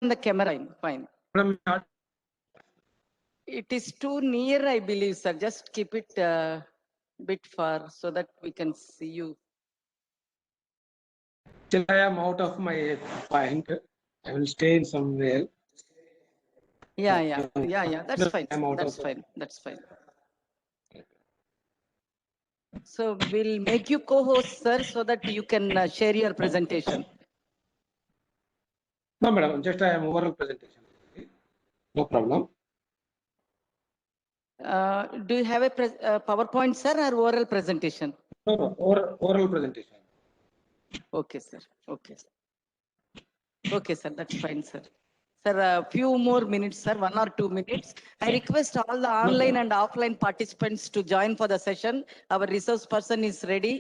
the camera. Fine. Madam, It is too near, I believe, sir. Just keep it bit far so that we can see you. till I am out of my point, I will stay in somewhere. Yeah. That's fine. I'm out That's of fine. That's fine. So we'll make you co-host, sir, so that you can share your presentation. No, madam, just I am oral presentation. No problem. Do you have a PowerPoint, sir, or oral presentation? No, oral presentation. Okay, sir. Okay. Okay, sir. That's fine, sir. Sir, a few more minutes, sir. 1 or 2 minutes. I request all the online and offline participants to join for the session. Our resource person is ready.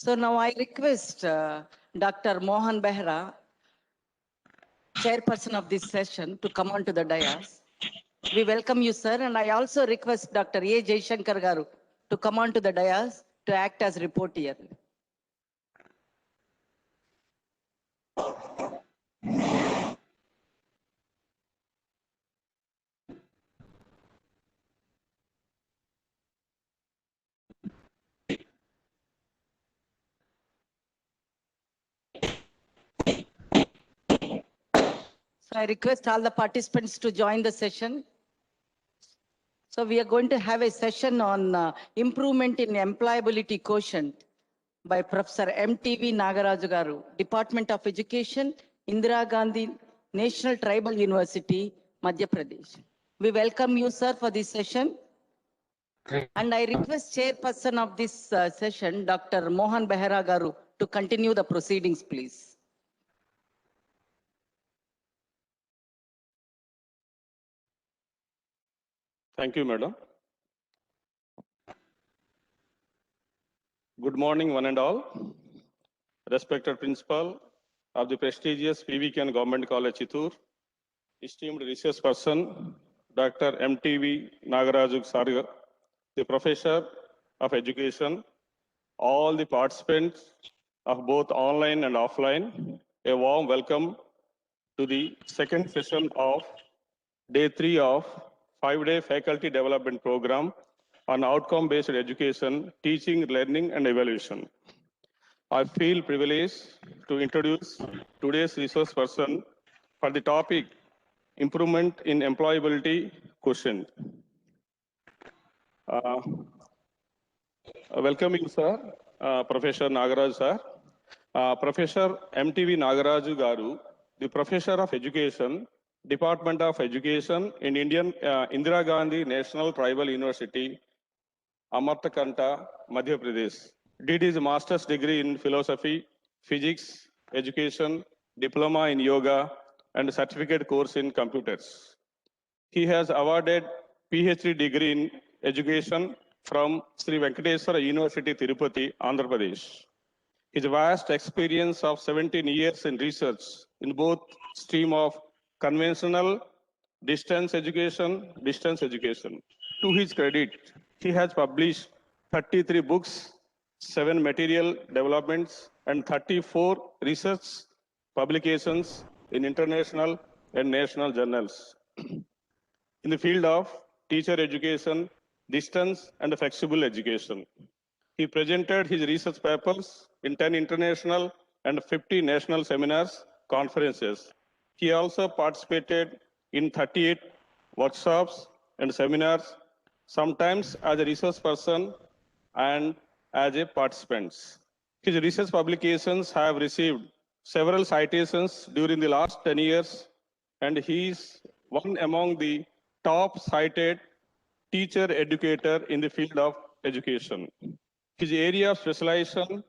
So now I request Dr. Mohan Behra, chairperson of this session, to come on to the dais. We welcome you, sir, and I also request Dr. A. Jaishankar Garu to come on to the dais to act as reporter. So I request all the participants to join the session. So we are going to have a session on improvement in employability quotient by Professor M.T.V. Nagaraju Garu, Department of Education, Indira Gandhi National Tribal University, Madhya Pradesh. We welcome you, sir, for this session. And I request chairperson of this session, Dr. Mohan Behra Garu, to continue the proceedings, please. Thank you, madam. Good morning, one and all. Respected principal of the prestigious PVKN Government College, Chittoor, esteemed research person, Dr. M.T.V. Nagaraju Garu, the professor of education, all the participants of both online and offline, a warm welcome to the second session of day 3 of 5-day faculty development program on outcome-based education, teaching, learning, and evaluation. I feel privileged to introduce today's resource person for the topic improvement in employability quotient. Welcoming sir, Professor Nagaraj sir, Professor M.T.V. Nagaraju Garu, the Professor of Education, Department of Education in Indira Gandhi National Tribal University, Amartakanta, Madhya Pradesh. Did his master's degree in philosophy, physics, education, diploma in yoga, and certificate course in computers. He has awarded PhD degree in education from Sri Venkateswara University, Tirupati, Andhra Pradesh. His vast experience of 17 years in research in both stream of conventional distance education. To his credit, he has published 33 books, 7 material developments, and 34 research publications in international and national journals. In the field of teacher education, distance, and flexible education. He presented his research papers in 10 international and 50 national seminars, conferences. He also participated in 38 workshops and seminars, sometimes as a research person and as a participant. His research publications have received several citations during the last 10 years, and he is one among the top cited teacher educator in the field of education. His area of specialization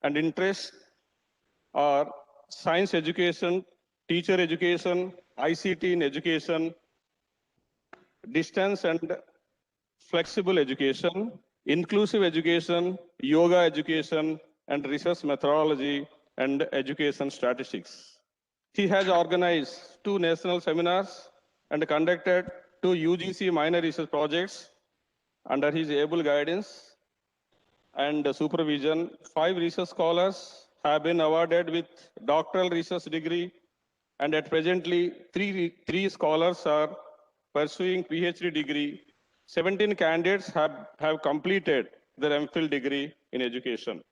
and interest are science education, teacher education, ICT in education, distance and flexible education, inclusive education, yoga education, and research methodology and education statistics. He has organized 2 national seminars and conducted 2 UGC minor research projects under his able guidance and supervision. 5 research scholars have been awarded with doctoral research degree, and at presently, three scholars are pursuing PhD degree. 17 candidates have completed their MPhil degree in education.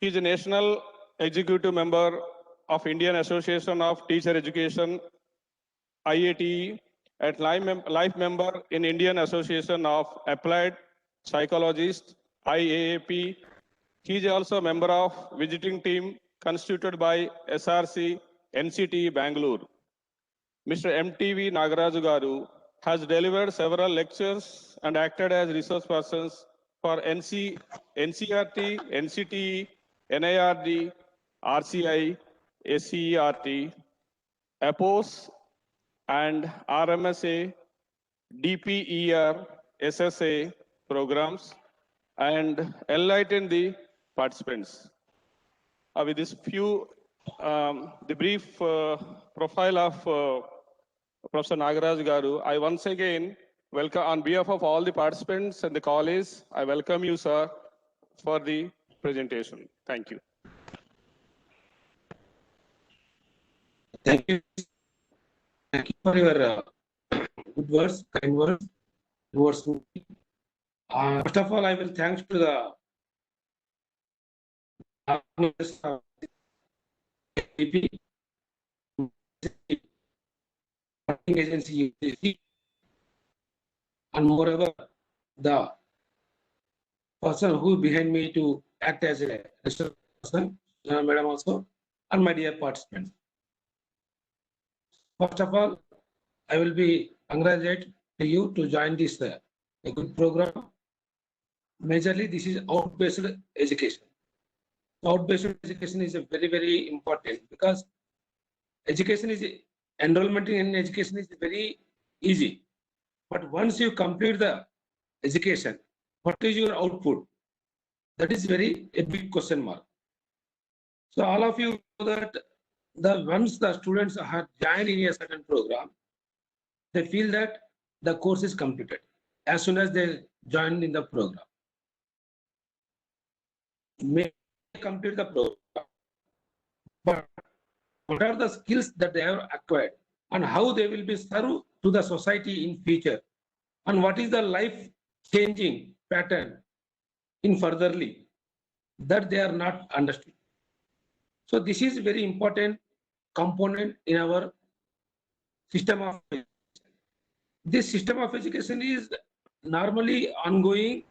He is a national executive member of Indian Association of Teacher Education, IATE, at life member in Indian Association of Applied Psychologists, IAAP. He is also a member of visiting team constituted by SRC, NCT, Bangalore. Mr. MTV Nagaraju Garu has delivered several lectures and acted as resource persons for NCERT, NCTE, NIRD, RCI, SCERT, APOS, and RMSA, DPER, SSA programs, and enlighten the participants. With this the brief profile of Professor Nagaraj Garu, I once again welcome, on behalf of all the participants and the college, I welcome you, sir, for the presentation. Thank you. Thank you. Thank you for your good words, kind words, towards me. First of all, I will thanks to the agency UGC, and moreover the person who behind me to act as a research person, madam also, and my dear participants. First of all, I will be congratulate to you to join this a good program. Majorly, this is out-based education. Out-based education is a very important, because education is enrollment in education is very easy, but once you complete the education, what is your output? That is a big question mark. So all of you know that once the students are joined in a certain program, they feel that the course is completed as soon as they join in the program. May complete the program, but what are the skills that they have acquired and how they will be served to the society in future, and what is the life changing pattern in furtherly, that they are not understood. So this is very important component in our system of education. This system of education is normally ongoing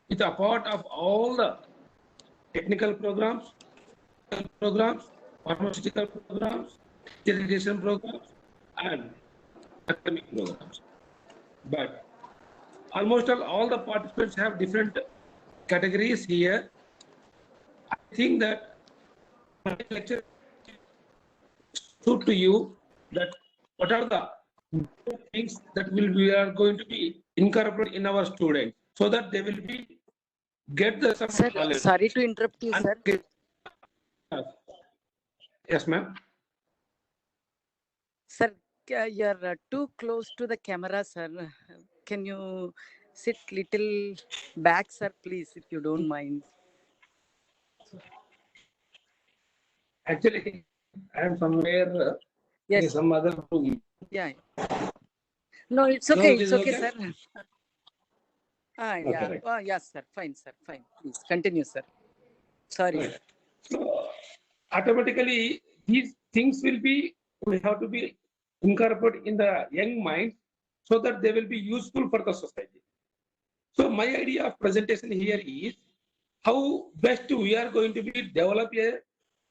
with a part of all the technical programs, pharmaceutical programs, irrigation programs, and academic programs. But almost all the participants have different categories here. I think that my lecture should to you that what are the things that we are going to be incorporated in our students, so that they will be get the some Sir, knowledge. sorry to interrupt you, And sir. Yes, ma'am. Sir, you're too close to the camera, sir. Can you sit little back, sir, please, if you don't mind? Actually, I am somewhere in Yes. some other room. Yeah. No, it's Now okay. it is It's okay, okay? sir. Yeah. right. Oh, yes, sir. Fine, sir. Fine. Please continue, sir. Sorry. Right. So automatically these things will be, we have to be incorporated in the young mind, so that they will be useful for the society. So my idea of presentation here is how best we are going to be develop a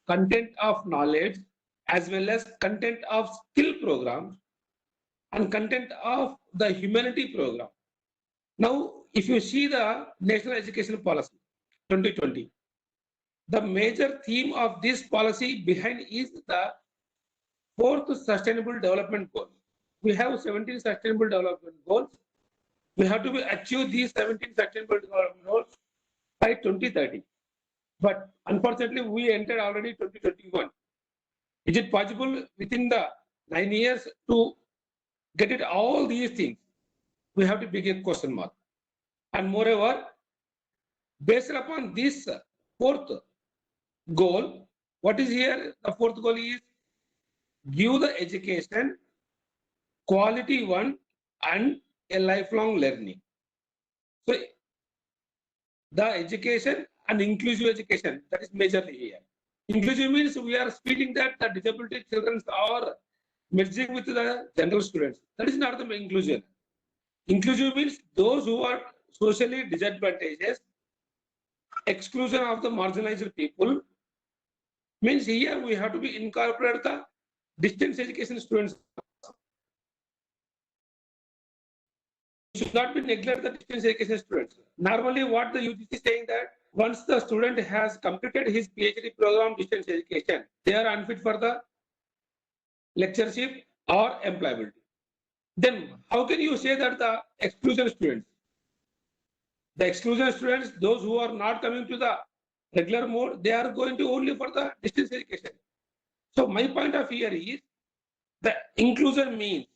content of knowledge, as well as content of skill programs and content of the humanity program. Now, if you see the National Education Policy 2020, the major theme of this policy behind is the 4th Sustainable Development Goal. We have 17 Sustainable Development Goals. We have to achieve these 17 Sustainable Development Goals by 2030. But unfortunately, we entered already 2021. Is it possible within the 9 years to get it all these things, we have to begin a question mark. And moreover, based upon this fourth goal, what is here? The fourth goal is give the education, quality one, and a lifelong learning. So the education and inclusive education, that is majorly here. Inclusive means we are speaking that the disability children are merging with the general students. That is not the inclusion. Inclusive means those who are socially disadvantaged, exclusion of the marginalized people, means here we have to be incorporate the distance education students. Should not be neglect the distance education students. Normally what the UGC is saying that once the student has completed his PhD program distance education, they are unfit for the lectureship or employability. Then how can you say that the exclusion students? The exclusion students, those who are not coming to the regular mode, they are going to only for the distance education. So my point of view is the inclusion means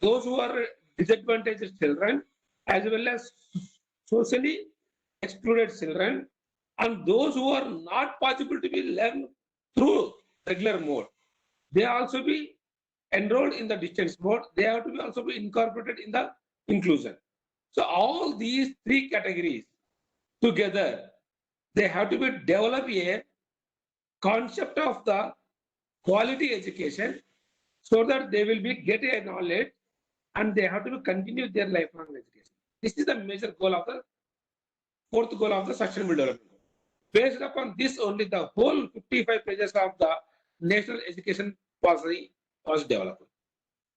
those who are disadvantaged children as well as socially excluded children and those who are not possible to be learned through regular mode, they also be enrolled in the distance mode. They have to be also be incorporated in the inclusion. So all these three categories together, they have to be develop a concept of the quality education so that they will be get a knowledge and they have to continue their lifelong education. This is the major goal of the fourth goal of the sustainable development. Based upon this only, the whole 55 pages of the national education policy was developed.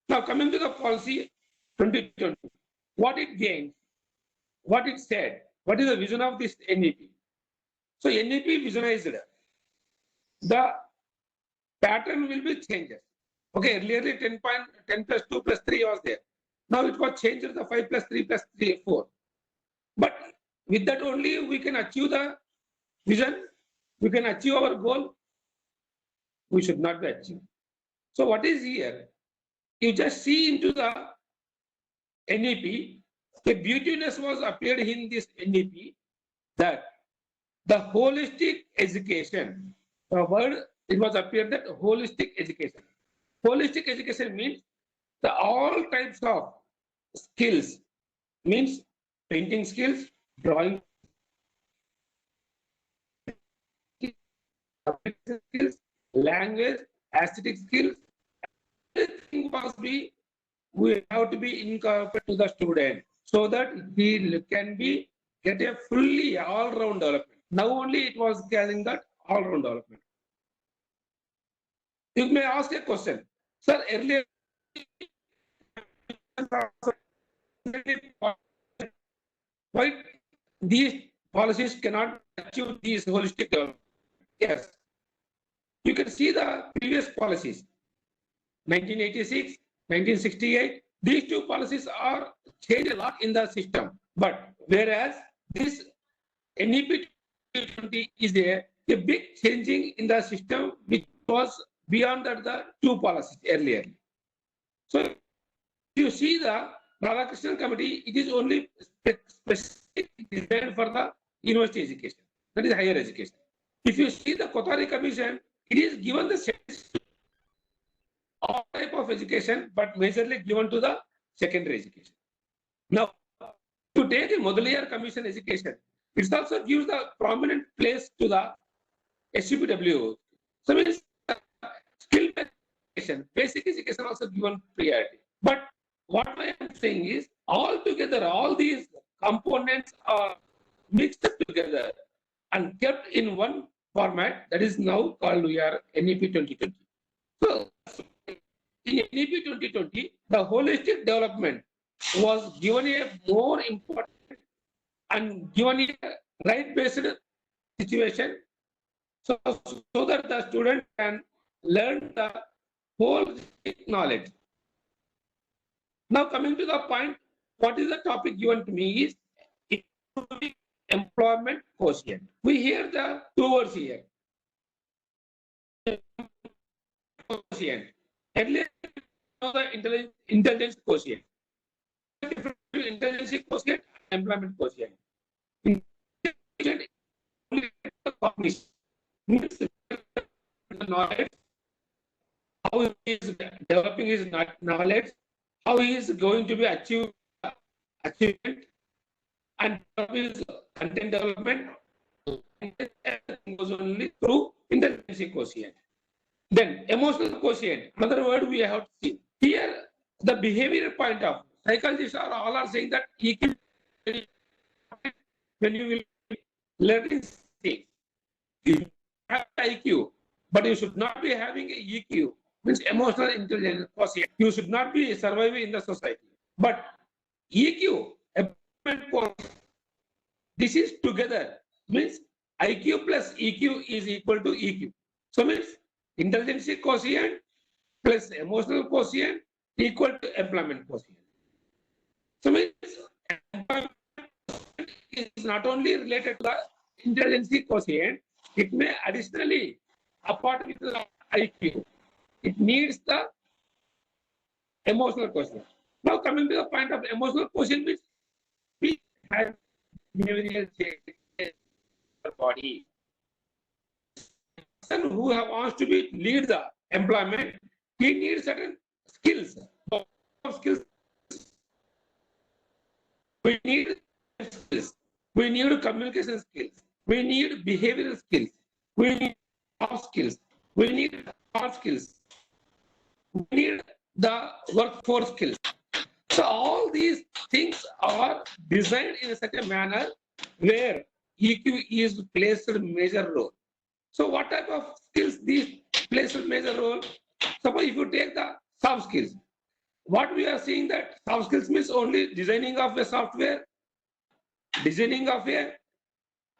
Now coming to the policy 2020, what it gained, what it said, what is the vision of this NEP? So NEP visualized the pattern will be changes. Okay, earlier 10 plus 2 plus 3 was there. Now it was changed to the 5 plus 3 plus 3, 4. But with that only we can achieve the vision, we can achieve our goal. We should not be achieved. So what is here? You just see into the NEP, the beautiness was appeared in this NEP that the holistic education, the word it was appeared that holistic education. Holistic education means the all types of skills, means painting skills, drawing skills, language, aesthetic skills. Everything must be, we have to be incorporated to the student so that he can be get a fully all-round development. Now only it was getting that all-round development. You may ask a question, sir. Earlier, why these policies cannot achieve these holistic development? Yes, you can see the previous policies, 1986, 1968. These two policies are changed a lot in the system. But whereas this NEP 2020 is a big changing in the system which was beyond that the two policies earlier. So if you see the Radhakrishnan committee, it is only specific designed for the university education, that is higher education. If you see the Kothari commission, it is given the all type of education, but majorly given to the secondary education. Now, to take the Mudaliar Commission education, it also gives the prominent place to the SUPW. So means skill education, basic education also given priority. But what I am saying is, all together, all these components are mixed together and kept in one format that is now called we are NEP 2020. So in NEP 2020, the holistic development was given a more important and given a right-based situation so that the student can learn the whole knowledge. Now coming to the point, what is the topic given to me is employment quotient. We hear the two words here. Quotient. Earlier know the intelligence quotient. Intelligence quotient, employment quotient. Intelligence only the cognition, means the knowledge, how he is developing his knowledge, how he is going to be achievement, and his content development. Everything goes only through intelligence quotient. Then emotional quotient, another word we have seen. Here, the behavior point of psychologists are all are saying that EQ when you will learn things, you have IQ, but you should not be having a EQ, means emotional intelligence quotient. You should not be surviving in the society. But EQ, this is together, means IQ plus EQ is equal to EQ. So means intelligence quotient plus emotional quotient equal to employment quotient. So means employment is not only related to the intelligence quotient, it may additionally, apart with the IQ, it needs the emotional quotient. Now coming to the point of emotional quotient, means we have behavioral change in the body. Person who wants to be lead the employment, he needs certain skills. Skills. We need skills. We need communication skills. We need behavioral skills. We need soft skills. We need hard skills. We need the workforce skills. So all these things are designed in such a manner where EQ is placed a major role. So what type of skills these plays a major role? Suppose if you take the soft skills, what we are seeing that soft skills means only designing of a software, designing of a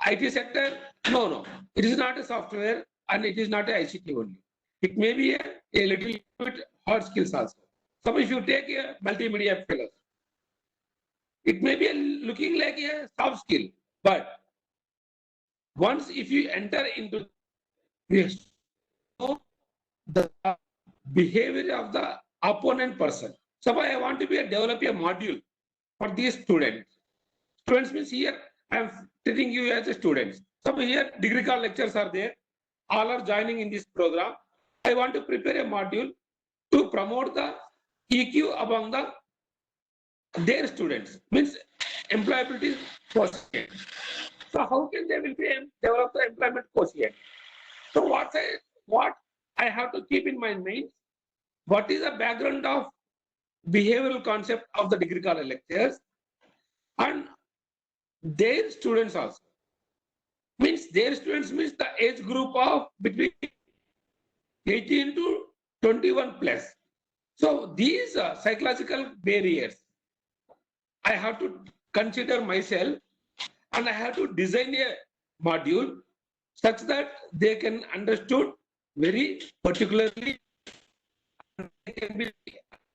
IT sector. No, it is not a software and it is not a ICT only. It may be a little bit hard skills also. Suppose if you take a multimedia fellow, it may be looking like a soft skill, but once if you enter into this, the behavior of the opponent person. Suppose I want to develop a module for these students. Students means here I am treating you as a student. Suppose here degree college lectures are there. All are joining in this program. I want to prepare a module to promote the EQ among their students. Means employability quotient. So how can they will be develop the employment quotient? So what I have to keep in mind means what is the background of behavioral concept of the degree college lectures and their students also. Means their students means the age group of between 18 to 21 plus. So these psychological barriers, I have to consider myself and I have to design a module such that they can understood very particularly, they can be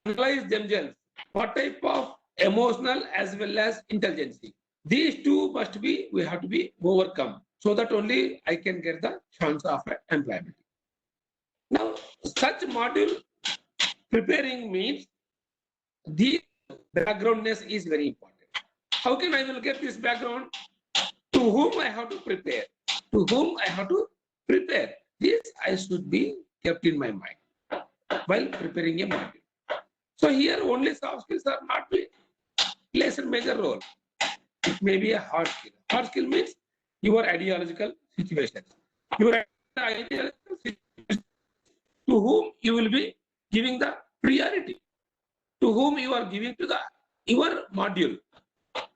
analyze themselves what type of emotional as well as intelligence. These two must be, we have to be overcome so that only I can get the chance of employment. Now, such module preparing means the backgroundness is very important. How can I will get this background? To whom I have to prepare? To whom I have to prepare? This I should be kept in my mind while preparing a module. So here only soft skills are not be plays a major role. It may be a hard skill. Hard skill means your ideological situation. Your ideological situation, to whom you will be giving the priority, to whom you are giving to your module.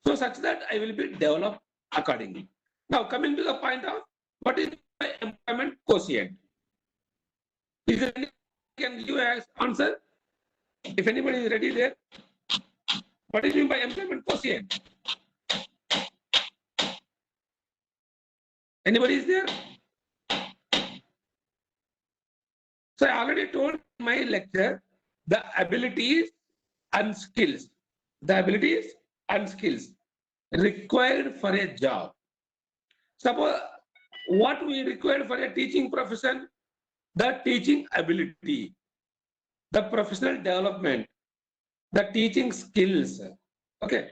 So such that I will be developed accordingly. Now coming to the point of what is the employment quotient? Is there any can give an answer? If anybody is ready there, what is mean by employment quotient? Anybody is there? So I already told in my lecture the abilities and skills. The abilities and skills required for a job. Suppose what we require for a teaching profession, the teaching ability. the professional development, the teaching skills. Okay.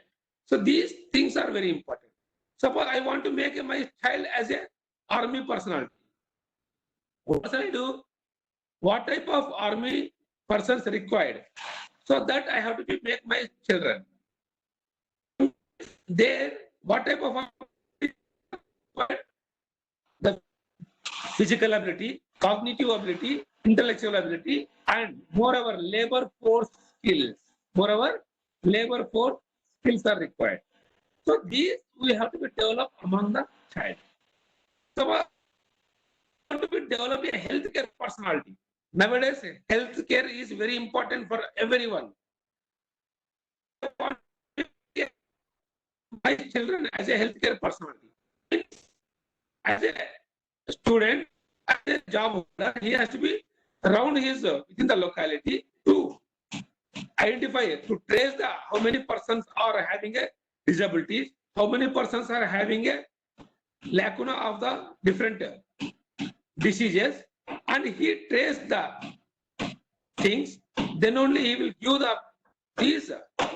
So these things are very important. Suppose I want to make my child as a army personality. What shall I do? What type of army persons required? So that I have to make my children. There, what type of the physical ability, cognitive ability, intellectual ability, and moreover, labor force skills. Moreover, labor force skills are required. So these we have to be developed among the child. So we have to be develop a healthcare personality. Nowadays, healthcare is very important for everyone. My children as a healthcare personality. As a student, as a job holder, he has to be around his within the locality to identify, to trace the how many persons are having a disabilities, how many persons are having a lacuna of the different diseases, and he trace the things. Then only he will give the these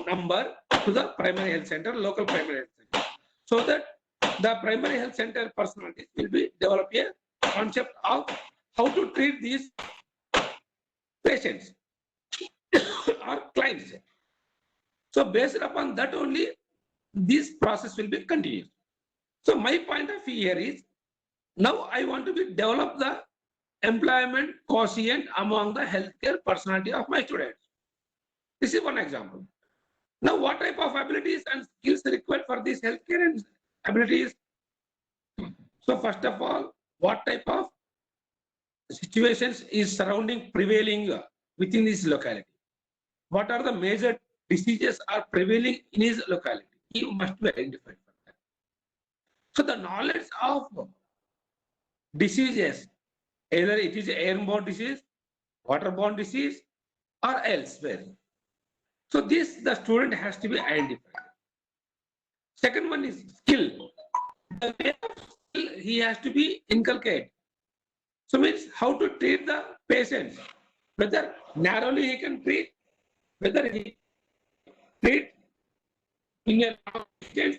number to the primary health center, local primary health center, so that the primary health center personalities will be develop a concept of how to treat these patients or clients. So based upon that only, this process will be continued. So my point of view here is, now I want to be develop the employment quotient among the healthcare personality of my students. This is one example. Now, what type of abilities and skills required for these healthcare and abilities? So first of all, what type of situations is surrounding prevailing within this locality? What are the major diseases are prevailing in his locality? He must be identified for that. So the knowledge of diseases, either it is airborne disease, waterborne disease, or elsewhere. So this the student has to be identified. Second one is skill. The way of skill he has to be inculcated. So means how to treat the patients, whether narrowly he can treat, whether he treat in a long distance.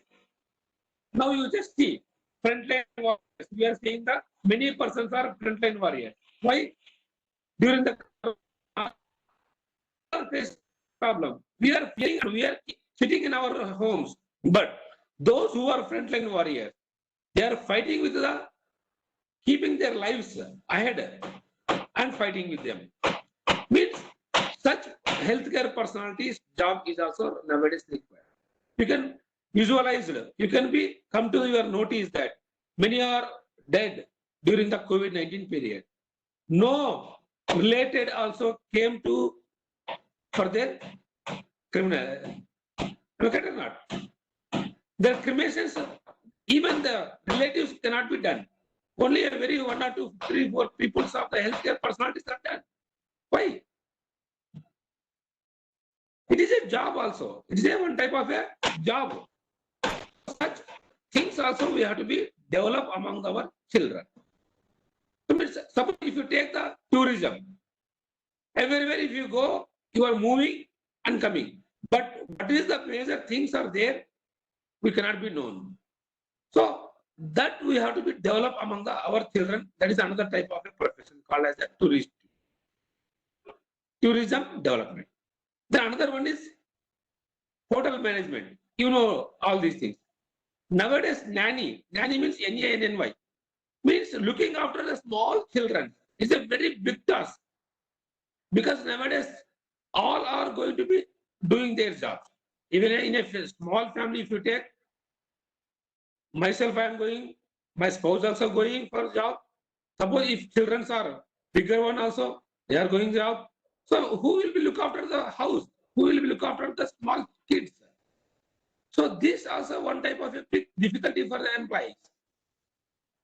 Now you just see frontline warriors. We are seeing the many persons are frontline warriors. Why? During the problem, we are feeling, we are sitting in our homes, but those who are frontline warriors, they are fighting with the, keeping their lives ahead and fighting with them. Means such healthcare personalities job is also nowadays required. You can visualize it. You can be come to your notice that many are dead during the COVID-19 period. No related also came to for their criminal. Look at it or not. Their cremations, even the relatives cannot be done. Only a very 1 or 2, 3, 4 people of the healthcare personalities are done. Why? It is a job also. It is a one type of a job. Such things also we have to be developed among our children. Suppose if you take the tourism, everywhere if you go, you are moving and coming. But what is the major things are there, we cannot be known. So that we have to be developed among our children. That is another type of a profession called as a tourist. Tourism development. Then another one is hotel management. You know all these things. Nowadays, nanny means NANNY, means looking after the small children is a very big task. Because nowadays, all are going to be doing their job. Even in a small family, if you take, myself I am going, my spouse also going for job. Suppose if children are bigger one also, they are going job. So who will be look after the house? Who will be look after the small kids? So this also one type of a big difficulty for the employees.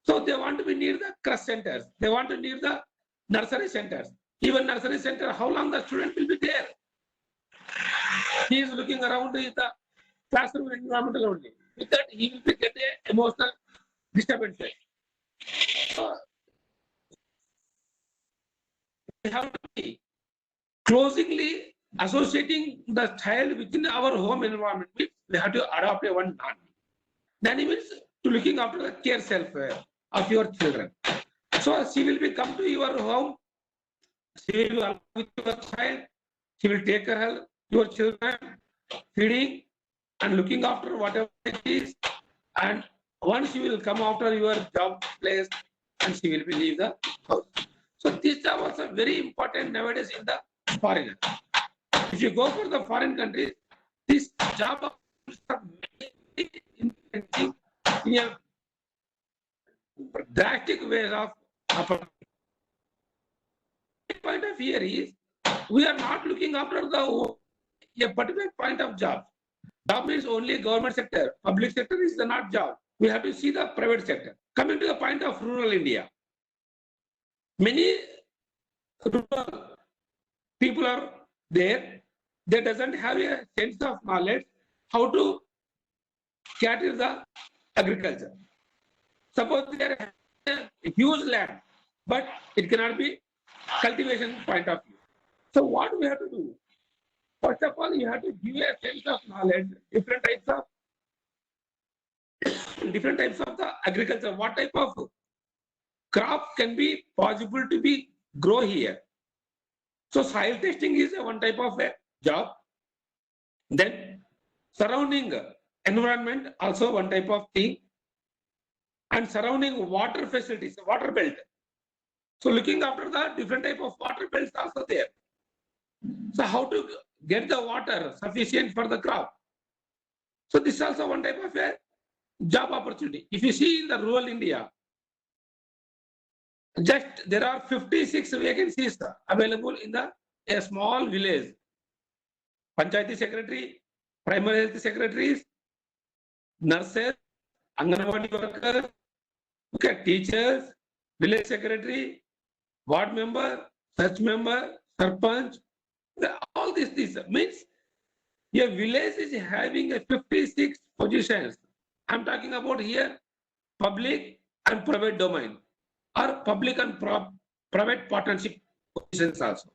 So they want to be near the crush centers. They want to near the nursery centers. Even nursery center, how long the student will be there? He is looking around the classroom environment only. With that, he will be get a emotional disturbance. So we have to be closely associating the child within our home environment means we have to adopt a one nanny. Nanny means to looking after the care self of your children. So she will be come to your home, she will be along with your child, she will take care of your children, feeding and looking after whatever it is. And once you will come after your job place and she will be leave the house. So this job was very important nowadays in the foreigner. If you go for the foreign countries, this job are very intensive in a drastic ways of operating. Point of here is we are not looking after the a particular point of job. Job means only government sector. Public sector is the not job. We have to see the private sector. Coming to the point of rural India, many rural people are there. They doesn't have a sense of knowledge how to cater the agriculture. Suppose they have a huge land, but it cannot be cultivation point of view. So what we have to do? First of all, you have to give a sense of knowledge, different types of the agriculture. What type of crop can be possible to be grow here? So soil testing is one type of a job. Then surrounding environment also one type of thing. And surrounding water facilities, water belt. So looking after the different type of water belts also there. So how to get the water sufficient for the crop? So this is also one type of a job opportunity. If you see in the rural India, just there are 56 vacancies available in a small village. Panchayati secretary, primary health secretaries, nurses, Anganwadi workers, okay, teachers, village secretary, ward member, search member, sarpanch, all this means a village is having a 56 positions. I'm talking about here public and private domain or public and private partnership positions also.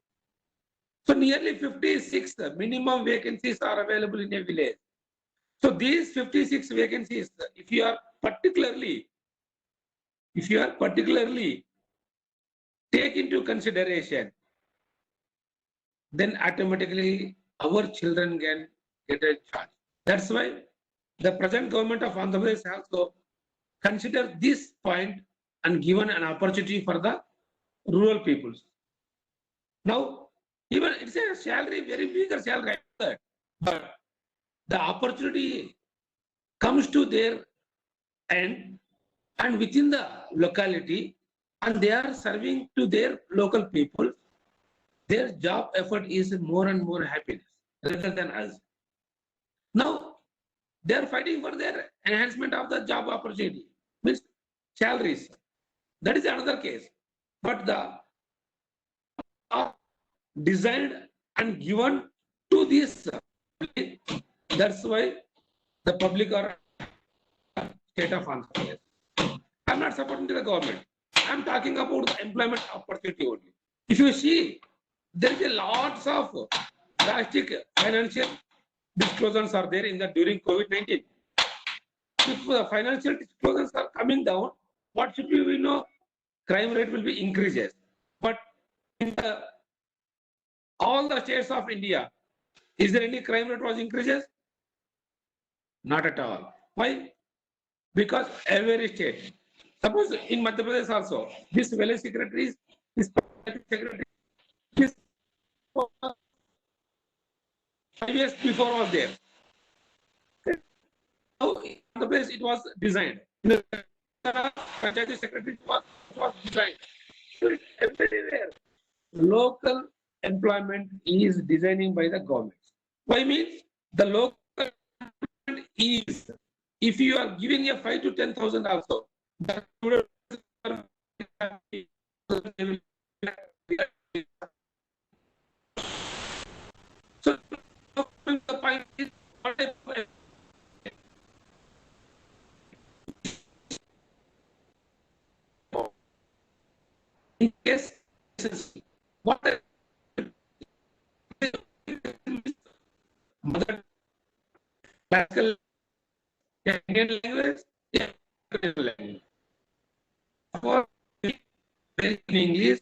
So nearly 56 minimum vacancies are available in a village. So these 56 vacancies, if you are particularly take into consideration, then automatically our children can get a chance. That's why the present government of Andhra Pradesh also consider this point and given an opportunity for the rural peoples. Now, even it's a salary, very bigger salary, but the opportunity comes to their end and within the locality, and they are serving to their local people. Their job effort is more and more happiness rather than us. Now, they are fighting for their enhancement of the job opportunity, means salaries. That is another case. But the are designed and given to this. That's why the public are state of Andhra Pradesh. I'm not supporting the government. I'm talking about the employment opportunity only. If you see, there is a lots of drastic financial disclosures are there in the during COVID-19. If the financial disclosures are coming down, what should we know? Crime rate will be increases. But in all the states of India, is there any crime rate was increases? Not at all. Why? Because every state. Suppose in Madhya Pradesh also, this village secretaries, this secretary, this 5 years before was there. Now in the place it was designed. The Panchayati secretary was designed. So it's everywhere. Local employment is designing by the government. Why means the local employment is, if you are giving a 5 to 10,000 also, the so the point is in case what classical Indian language, American language. For in English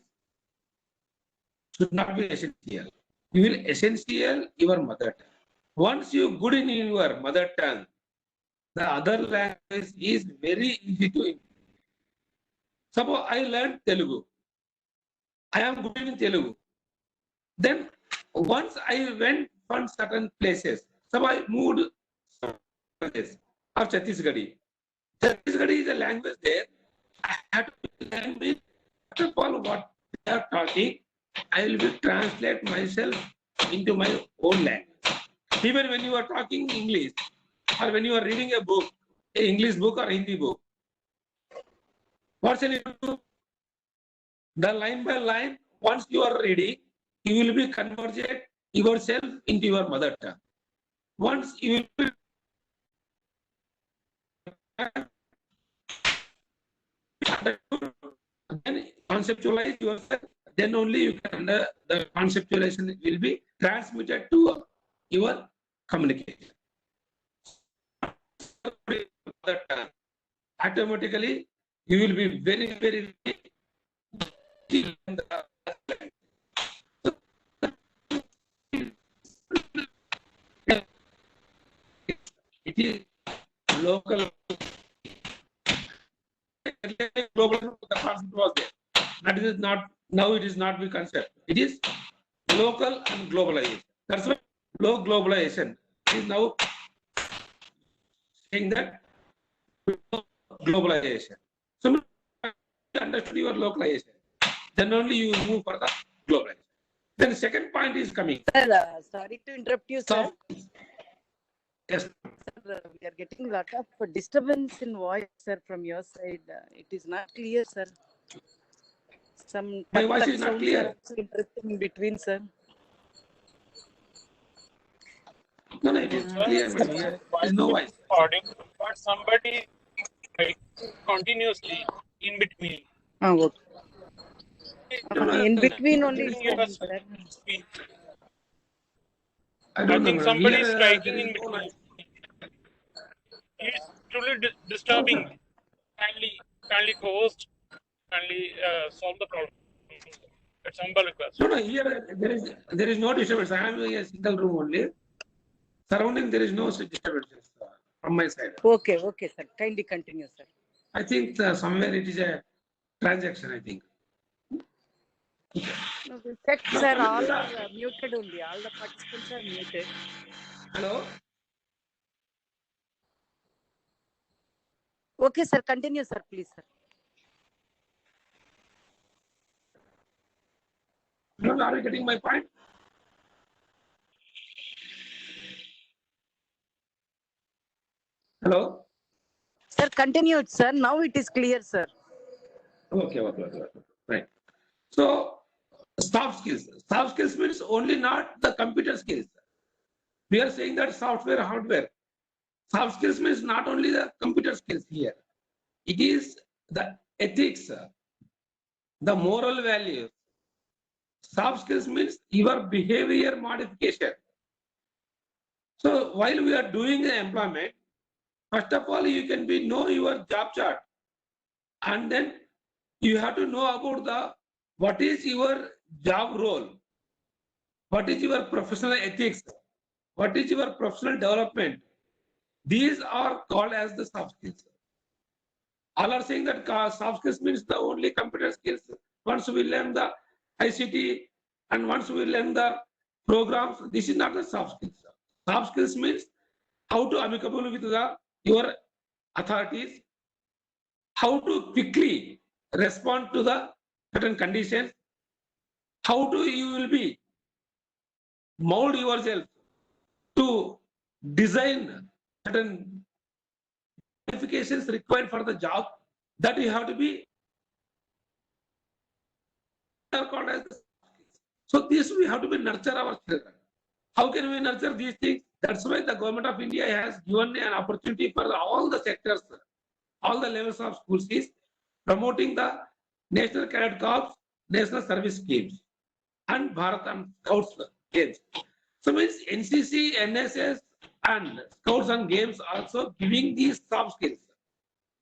should not be essential. You will essential your mother tongue. Once you good in your mother tongue, the other language is very easy to improve. Suppose I learned Telugu. I am good in Telugu. Then once I went from certain places, so I moved of Chhattisgarh. Chhattisgarh is a language there. I have to language. First of all, what they are talking, I will be translate myself into my own language. Even when you are talking English, or when you are reading a book, an English book or Hindi book, what shall you do? The line by line, once you are reading, you will be converted yourself into your mother tongue. Once you will then conceptualize yourself, then only you can the conceptualization will be transmitted to your communication. Automatically, you will be very, very it is local. Global the concept was there. That is not now. It is not the concept. It is local and globalization. That's why low globalization is now saying that globalization. So you understood your localization, then only you move for the globalization. Then the second point is coming. Sir, sorry to interrupt you, sir. Yes. Sir, we are getting a lot of disturbance in voice, sir, from your side. It is not clear, sir. Some My voice tak is not sounds clear. are also interrupting in between, sir. No, no, it is clear. There is no voice. Recording, but somebody like continuously in between. Okay. No, no, In between only, Giving you a sir. speech. I I don't think know. somebody is Here, striking there is in no between. voice. It's truly disturbing. Kindly host, kindly solve the problem. It's humble request. No, no, here there is no disturbance. I am in a single room only. Surrounding there is no such disturbances from my side. Okay, okay, sir. Kindly continue, sir. I think somewhere it is a transaction, I think. Okay. Check, sir. All are muted only. All the participants are muted. Hello? Okay, sir. Continue, sir. Please, sir. No, no, are you getting my point? Hello? Sir, continue, sir. Now it is clear, sir. Okay. Right. So, soft skills. Soft skills means only not the computer skills. We are saying that software, hardware. Soft skills means not only the computer skills here. It is the ethics, the moral values. Soft skills means your behavior modification. So while we are doing the employment, first of all, you can know your job chart, and then you have to know about what is your job role, what is your professional ethics, what is your professional development. These are called as the soft skills. All are saying that soft skills means the only computer skills. Once we learn the ICT and once we learn the programs, this is not the soft skills. Soft skills means how to amicable with your authorities, how to quickly respond to the certain conditions, how to you will be mold yourself to design certain qualifications required for the job, that you have to be called as. So this we have to be nurture our children. How can we nurture these things? That's why the government of India has given an opportunity for all the sectors, all the levels of schools is promoting the National Cadet Corps, National Service Schemes, and Bharat and Scouts games. So means NCC, NSS, and scouts and games also giving these soft skills.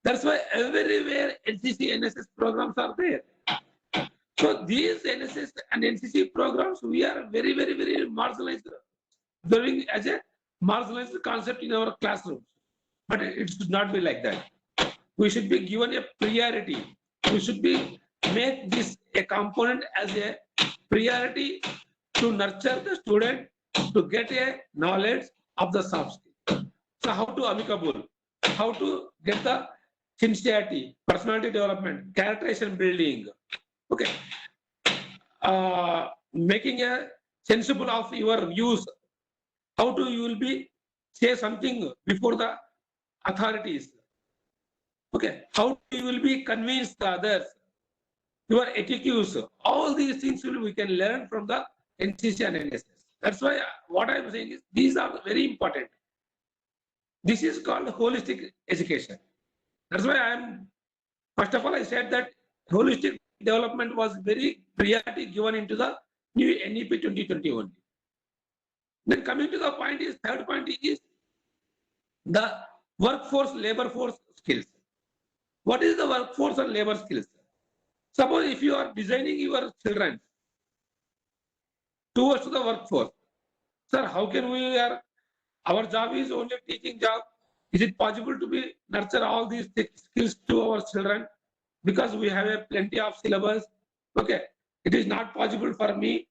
That's why everywhere NCC, NSS programs are there. So these NSS and NCC programs, we are very, very, very marginalized, observing as a marginalized concept in our classrooms. But it should not be like that. We should be given a priority. We should be make this a component as a priority to nurture the student to get a knowledge of the soft skill. So how to amicable, how to get the sincerity, personality development, characterization building. Okay. Making a sensible of your views. How to you will be say something before the authorities. Okay. How you will be convinced the others. Your etiquette. All these things we can learn from the NCC and NSS. That's why what I'm saying is these are very important. This is called holistic education. That's why first of all, I said that holistic development was very priority given into the new NEP 2021. Then coming to the point is, third point is the workforce, labor force skills. What is the workforce and labor skills? Suppose if you are designing your children towards the workforce, sir, how can we our job is only teaching job. Is it possible to be nurture all these skills to our children? Because we have a plenty of syllabus. Okay, it is not possible for me.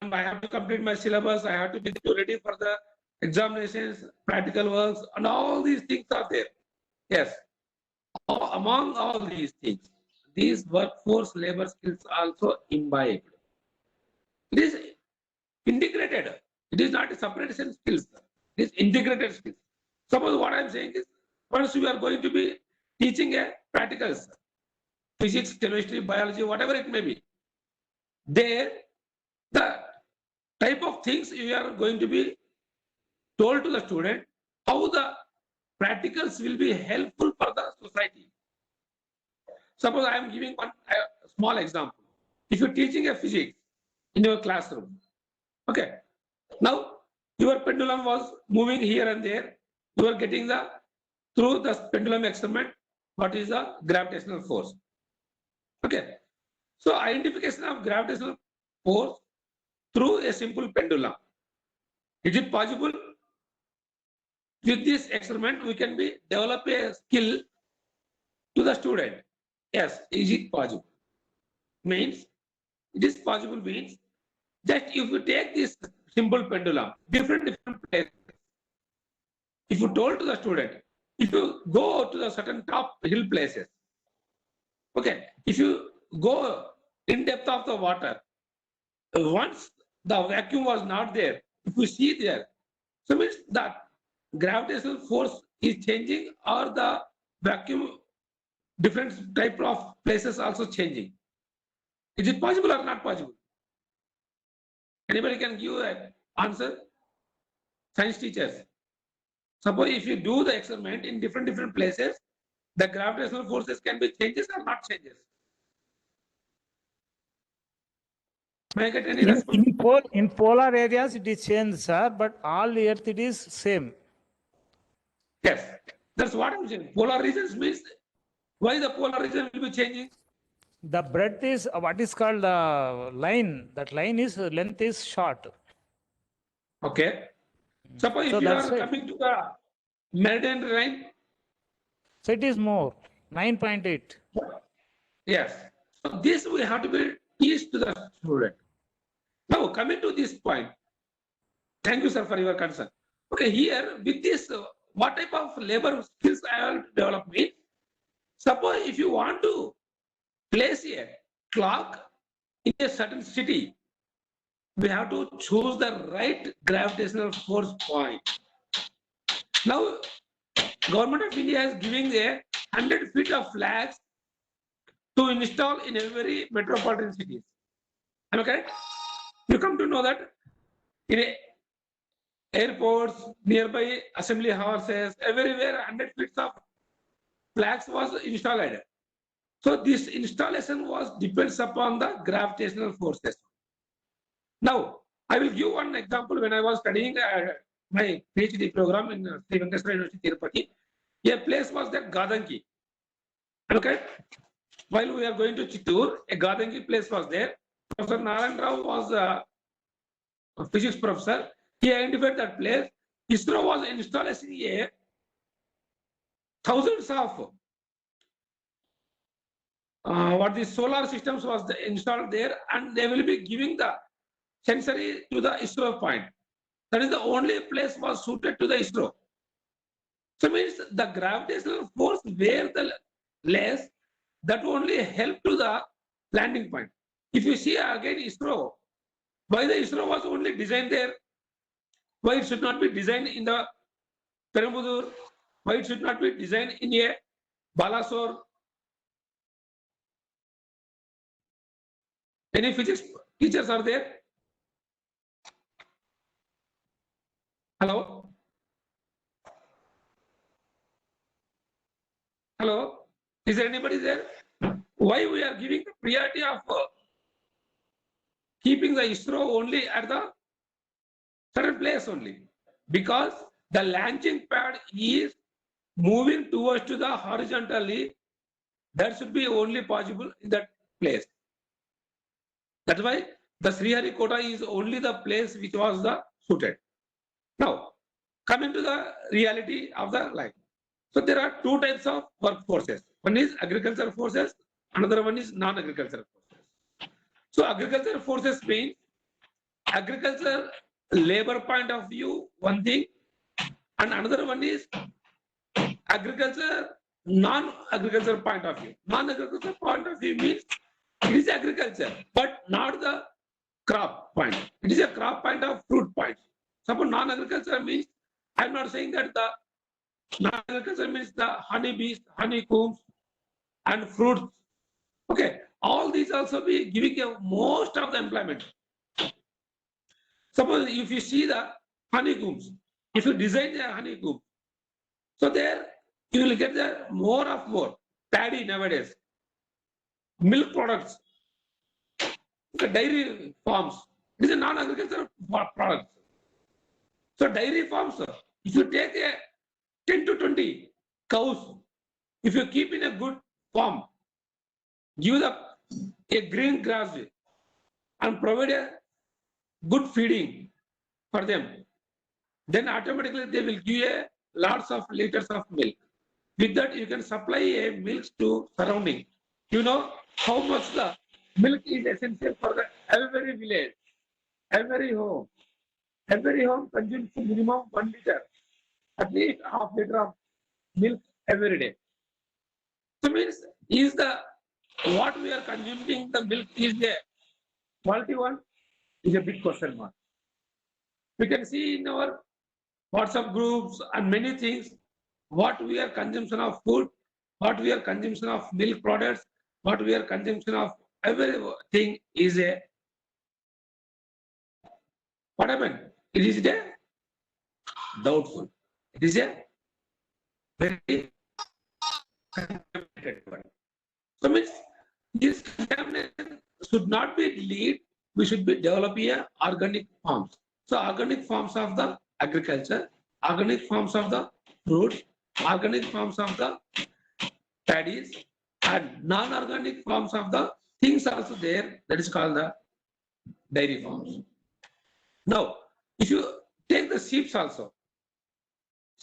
I have to complete my syllabus. I have to be ready for the examinations, practical works, and all these things are there. Yes. Among all these things, these workforce labor skills also imbibed. It is integrated. It is not a separation skills. It is integrated skills. Suppose what I'm saying is, once we are going to be teaching a practicals, physics, chemistry, biology, whatever it may be, there the type of things you are going to be told to the student, how the practicals will be helpful for the society. Suppose I am giving one small example. If you're teaching a physics in your classroom, okay, now your pendulum was moving here and there, you are getting through the pendulum experiment, what is the gravitational force? Okay, so identification of gravitational force through a simple pendulum. Is it possible? With this experiment, we can develop a skill to the student. Yes, is it possible? Means, it is possible means that if you take this simple pendulum, different places, if you told to the student, if you go to the certain top hill places, okay, if you go in depth of the water, once the vacuum was not there, if you see there, so means that gravitational force is changing or the vacuum, different type of places also changing. Is it possible or not possible? Anybody can give an answer? Science teachers. Suppose if you do the experiment in different places, the gravitational forces can be changes or not changes. May I get any response? In polar areas it is changed, sir, but all earth it is same. Yes, that's what I'm saying. Polar regions means why the polar region will be changing? The breadth is what is called line. That line is length is short. Okay. Suppose So if you that's are it. coming to the meridian line, So it is more 9.8. yes. So this we have to be teach to the student. Now coming to this point, thank you, sir, for your concern. Okay, here with this, what type of labor skills I will develop means, suppose if you want to place a clock in a certain city, we have to choose the right gravitational force point. Now, Government of India is giving a 100 feet of flags to install in every metropolitan cities. Am I correct? You come to know that in airports, nearby assembly houses, everywhere 100 feet of flags was installed. So this installation was depends upon the gravitational forces. Now, I will give one example. When I was studying my PhD program in Sri Venkateswara University, Tirupati, a place was that Gadanki. Okay. While we are going to Chittoor, a Gadanki place was there. Professor Narayan Rao was a physics professor. He identified that place. ISRO was installing a thousands of what the solar systems was installed there, and they will be giving the sensory to the ISRO point. That is the only place was suited to the ISRO. So means the gravitational force where the less, that only help to the landing point. If you see again ISRO, why the ISRO was only designed there? Why it should not be designed in the Perambudur? Why it should not be designed in a Balasore? Any physics teachers are there? Hello? Hello? Is there anybody there? Why we are giving the priority of keeping the ISRO only at the certain place only? Because the launching pad is moving towards to the horizontally. That should be only possible in that place. That's why the Sriharikota is only the place which was the suited. Now, coming to the reality of the life. So there are two types of workforces. One is agricultural forces, another one is non-agricultural forces. So agricultural forces means agricultural labor point of view, one thing, and another one is agriculture, non-agricultural point of view. Non-agricultural point of view means it is agriculture, but not the crop point. It is a crop point of fruit point. Suppose non-agriculture means, I'm not saying that the non-agriculture means the honeybees, honeycombs, and fruits. Okay, all these also be giving a most of the employment. Suppose if you see the honeycombs, if you design the honeycomb, so there you will get the more paddy nowadays, milk products, the dairy farms. It is a non-agricultural product. So dairy farms, if you take a 10 to 20 cows, if you keep in a good farm, give a green grass and provide a good feeding for them, then automatically they will give a lots of liters of milk. With that, you can supply a milk to surrounding. You know how much the milk is essential for the every village, every home. Every home consumes minimum 1 liter, at least half liter of milk every day. So means is the what we are consuming the milk is the quality one is a big question mark. We can see in our WhatsApp groups and many things what we are consumption of food, what we are consumption of milk products, what we are consumption of everything is a what happened? It is a doubtful. It is a very contaminated one. So means this contamination should not be lead. We should be developing a organic farms. So organic farms of the agriculture, organic farms of the fruits, organic farms of the paddies, and non-organic farms of the things also there. That is called the dairy farms. Now, if you take the sheep also,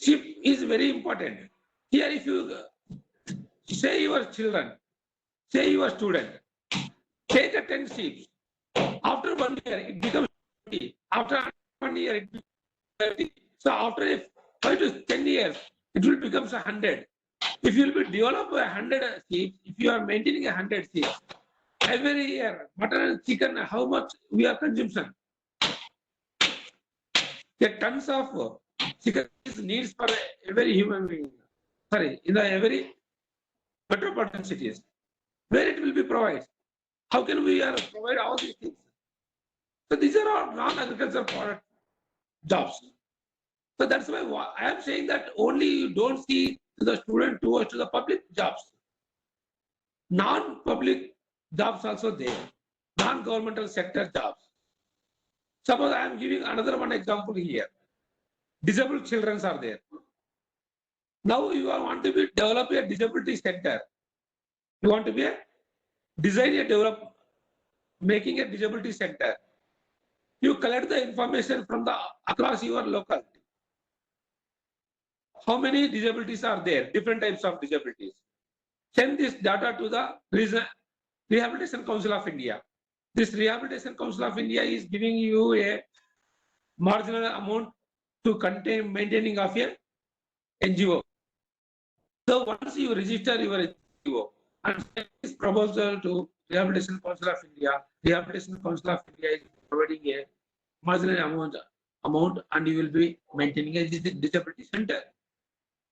sheep is very important. Here, if you say your children, say your student, take a 10 sheep. After 1 year, it becomes 20. After 1 year, it becomes 30. So after 5 to 10 years, it will become 100. If you will be develop 100 sheep, if you are maintaining 100 sheep, every year, mutton and chicken, how much we are consumption? The tons of chicken is needs for every human being. Sorry, in the every metropolitan cities, where it will be provided. How can we provide all these things? So these are all non-agricultural product jobs. So that's why I am saying that only you don't see the student towards to the public jobs. Non-public jobs also there, non-governmental sector jobs. Suppose I am giving another one example here. Disabled children are there. Now you want to develop a disability center. You want to making a disability center. You collect the information from across your locality. How many disabilities are there? Different types of disabilities. Send this data to the Rehabilitation Council of India. This Rehabilitation Council of India is giving you a marginal amount to maintaining of a NGO. So once you register your NGO and send this proposal to Rehabilitation Council of India, Rehabilitation Council of India is providing a marginal amount and you will be maintaining a disability center.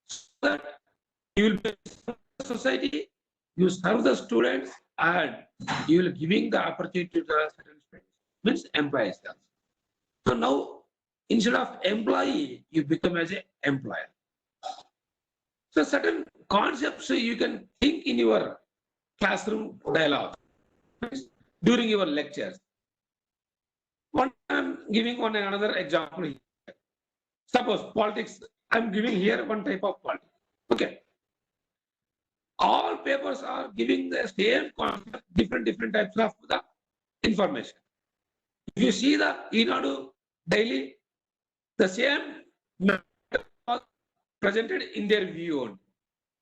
So that you will be a society, you serve the students and you will giving the opportunity to the certain students, means employees. So now instead of employee, you become as an employer. So certain concepts you can think in your classroom dialogue during your lectures. I'm giving another example here. Suppose politics, I'm giving here one type of politics. Okay. All papers are giving the same concept, different types of the information. If you see the Enadu daily, the same matter was presented in their view only.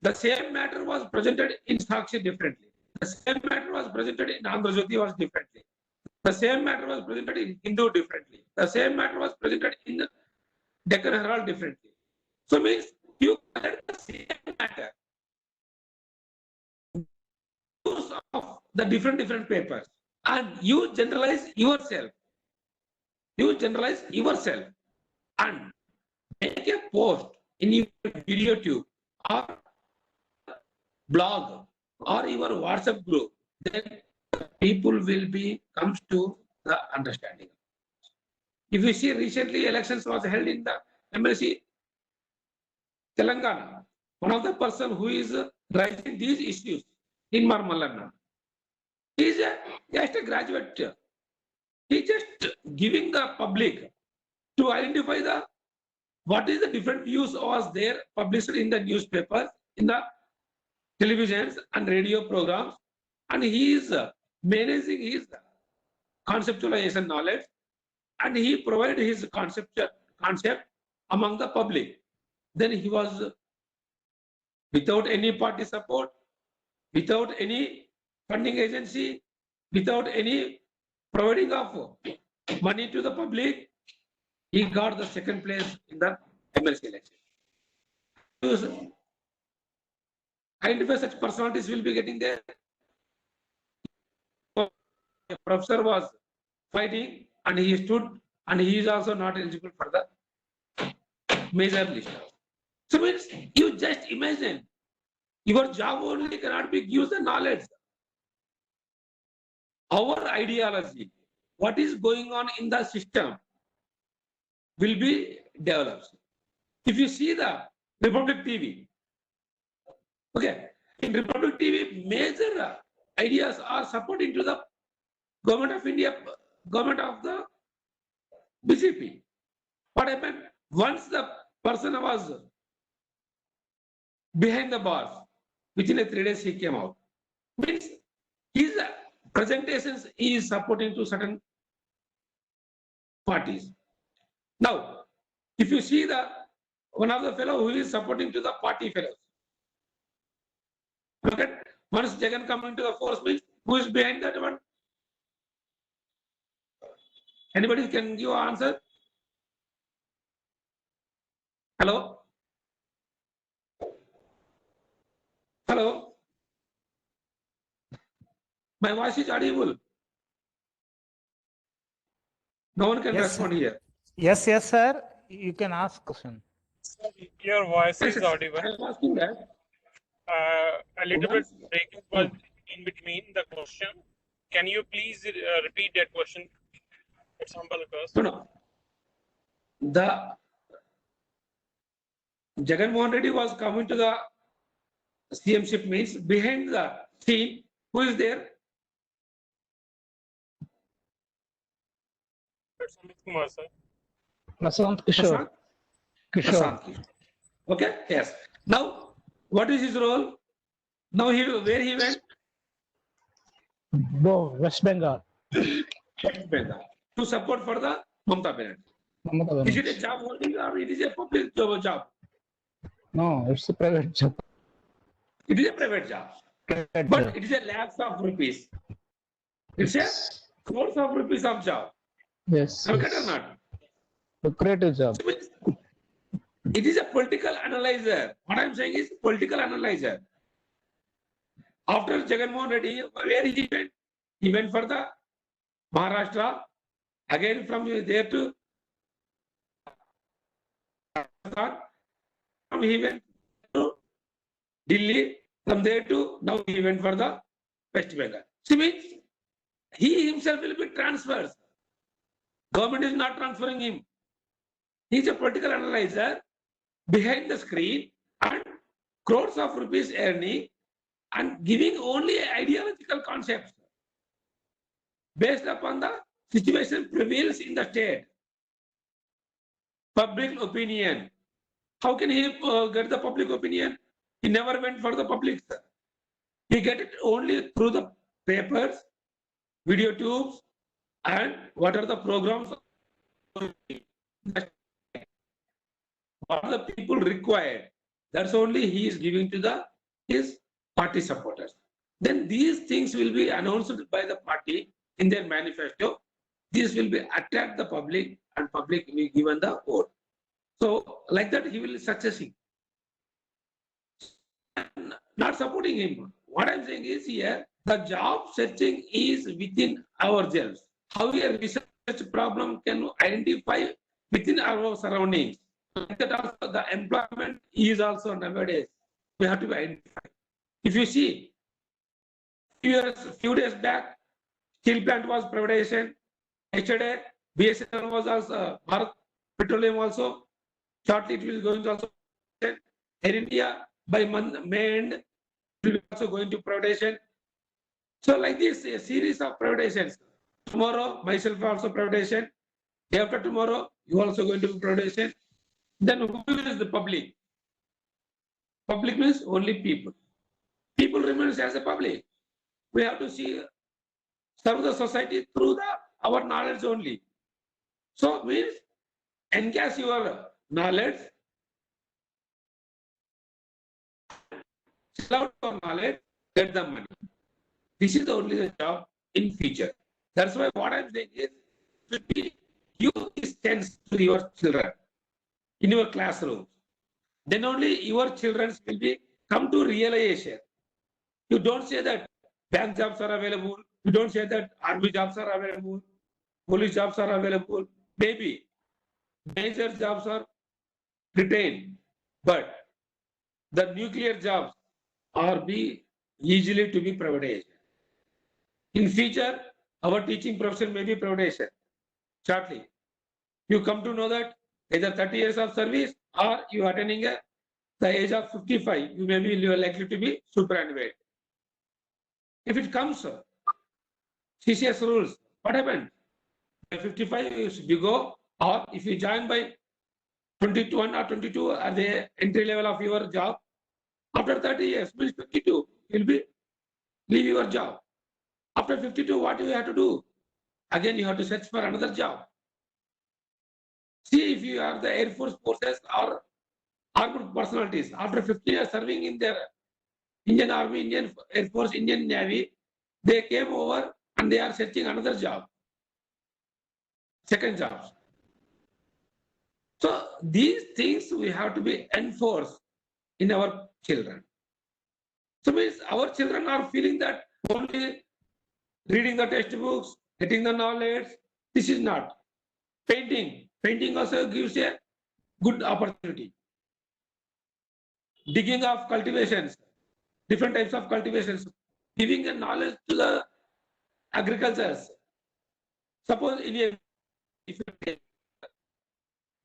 The same matter was presented in Sakshi differently. The same matter was presented in Andhra Jyoti was differently. The same matter was presented in Hindu differently. The same matter was presented in the Deccan Herald differently. So means you collect the same matter of the different papers and you generalize yourself. You generalize yourself and make a post in your video tube or blog or your WhatsApp group. Then people will comes to the understanding. If you see recently elections was held in the MLC Telangana, one of the person who is raising these issues in Marmalanna, he is just a graduate. He just giving the public to identify what is the different views was there published in the newspapers, in the televisions and radio programs, and he is managing his conceptualization knowledge, and he provided his concept among the public. Then he was without any party support, without any funding agency, without any providing of money to the public, he got the second place in the MLC election. Identify such personalities will be getting there. A professor was fighting and he stood and he is also not eligible for the major list. So means you just imagine your job only cannot be gives the knowledge. Our ideology, what is going on in the system will be developed. If you see the Republic TV, okay, in Republic TV, major ideas are supporting to the government of India, government of the BJP. What happened? Once the person was behind the bars, within 3 days he came out. Means his presentations is supporting to certain parties. Now, if you see one of the fellow who is supporting to the party fellows, look at once Jagan coming to the force, means who is behind that one? Anybody can give an answer? Hello? Hello? My voice is audible. No one can Yes, respond here. Yes, sir. You can ask question. Your voice is audible. I am asking that. A little bit breaking was in between the question. Can you please repeat that question? It's humble request. No. The Jagan Mohan Reddy was coming to the CM ship, means behind the scene, who is there? It's Kumar, sir. Prasant Kishore. Kishore. Prashant. Okay, yes. Now, what is his role? Now, where he went? West Bengal. West Bengal. To support for the Mamata Banerjee. Mamata Is it a Banerjee. job holding or it is a public job? No, it's a private job. It is a private job. Private But job. it is a lakhs of rupees. It's a crores of rupees of job. Yes. Correct or yes. not? A creative job. It is a political analyzer. What I'm saying is political analyzer. After Jagan Mohan Reddy, where he went? He went for the Maharashtra. Again from there to Rajasthan. From he went to Delhi. From there to now he went for the West Bengal. See, means he himself will be transferred. Government is not transferring him. He is a political analyzer behind the screen and crores of rupees earning and giving only ideological concepts based upon the situation prevails in the state. Public opinion. How can he get the public opinion? He never went for the public. He get it only through the papers, video tubes, and what are the programs what the people required. That's only he is giving to his party supporters. Then these things will be announced by the party in their manifesto. This will be attract the public and public will be given the vote. So like that he will succeed. Not supporting him. What I'm saying is here, the job searching is within ourselves. How a research problem can identify within our surroundings. Like that also the employment is also nowadays. We have to identify. If you see, few days back, steel plant was privatization. Yesterday, BSNL was also Bharat Petroleum also. Shortly, it will going to also. Air India by May end will be also going to privatization. So like this, a series of privatizations. Tomorrow, myself also privatization. Day after tomorrow, you also going to be privatization. Then who is the public? Public means only people. People remains as a public. We have to see, serve the society through our knowledge only. So means encash your knowledge, sell out your knowledge, get the money. This is only the job in future. That's why what I'm saying is, should be give this sense to your children in your classroom. Then only your children will be come to realization. You don't say that bank jobs are available. You don't say that army jobs are available. Police jobs are available. Maybe major jobs are retained, but the nuclear jobs are be easily to be privatized. In future, our teaching profession may be privatized shortly. You come to know that either 30 years of service or you are attaining the age of 55, you may be likely to be superannuated. If it comes, CCS rules, what happened? By 55, you go, or if you join by 21 or 22 at the entry level of your job, after 30 years, means 52, you'll be leave your job. After 52, what do you have to do? Again, you have to search for another job. See if you are the Air Force forces or armed personalities. After 50 years serving in their Indian Army, Indian Air Force, Indian Navy, they came over and they are searching another job, second job. So these things we have to be enforced in our children. So means our children are feeling that only reading the textbooks, getting the knowledge, this is not. Painting. Painting also gives a good opportunity. Digging of cultivations, different types of cultivations, giving a knowledge to the agricultures. Suppose in a, if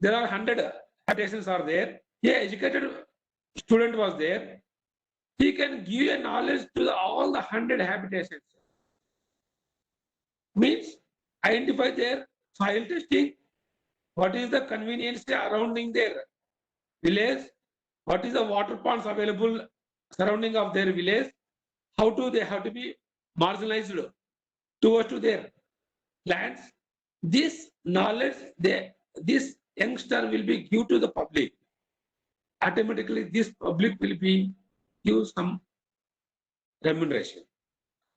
there are 100 habitations are there, a educated student was there, he can give a knowledge to all the 100 habitations. Means identify their soil testing, what is the convenience surrounding their village, what is the water ponds available surrounding of their village, how do they have to be marginalized towards to their lands. This knowledge, this youngster will be give to the public. Automatically, this public will be give some remuneration.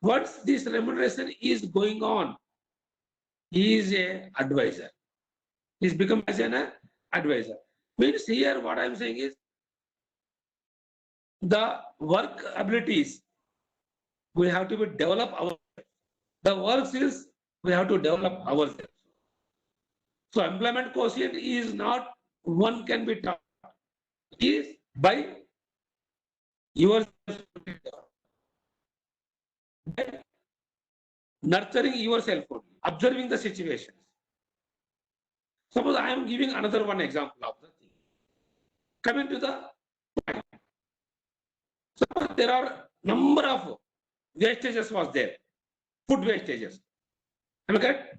Once this remuneration is going on, he is a advisor. He's become as an advisor. Means here what I'm saying is the work abilities we have to be develop our the work skills we have to develop ourselves. So employment quotient is not one can be taught. It is by yourself, by nurturing yourself, observing the situations. Suppose I am giving another one example of the thing. Coming to the point. Suppose there are number of wastages was there, food wastages. Am I correct?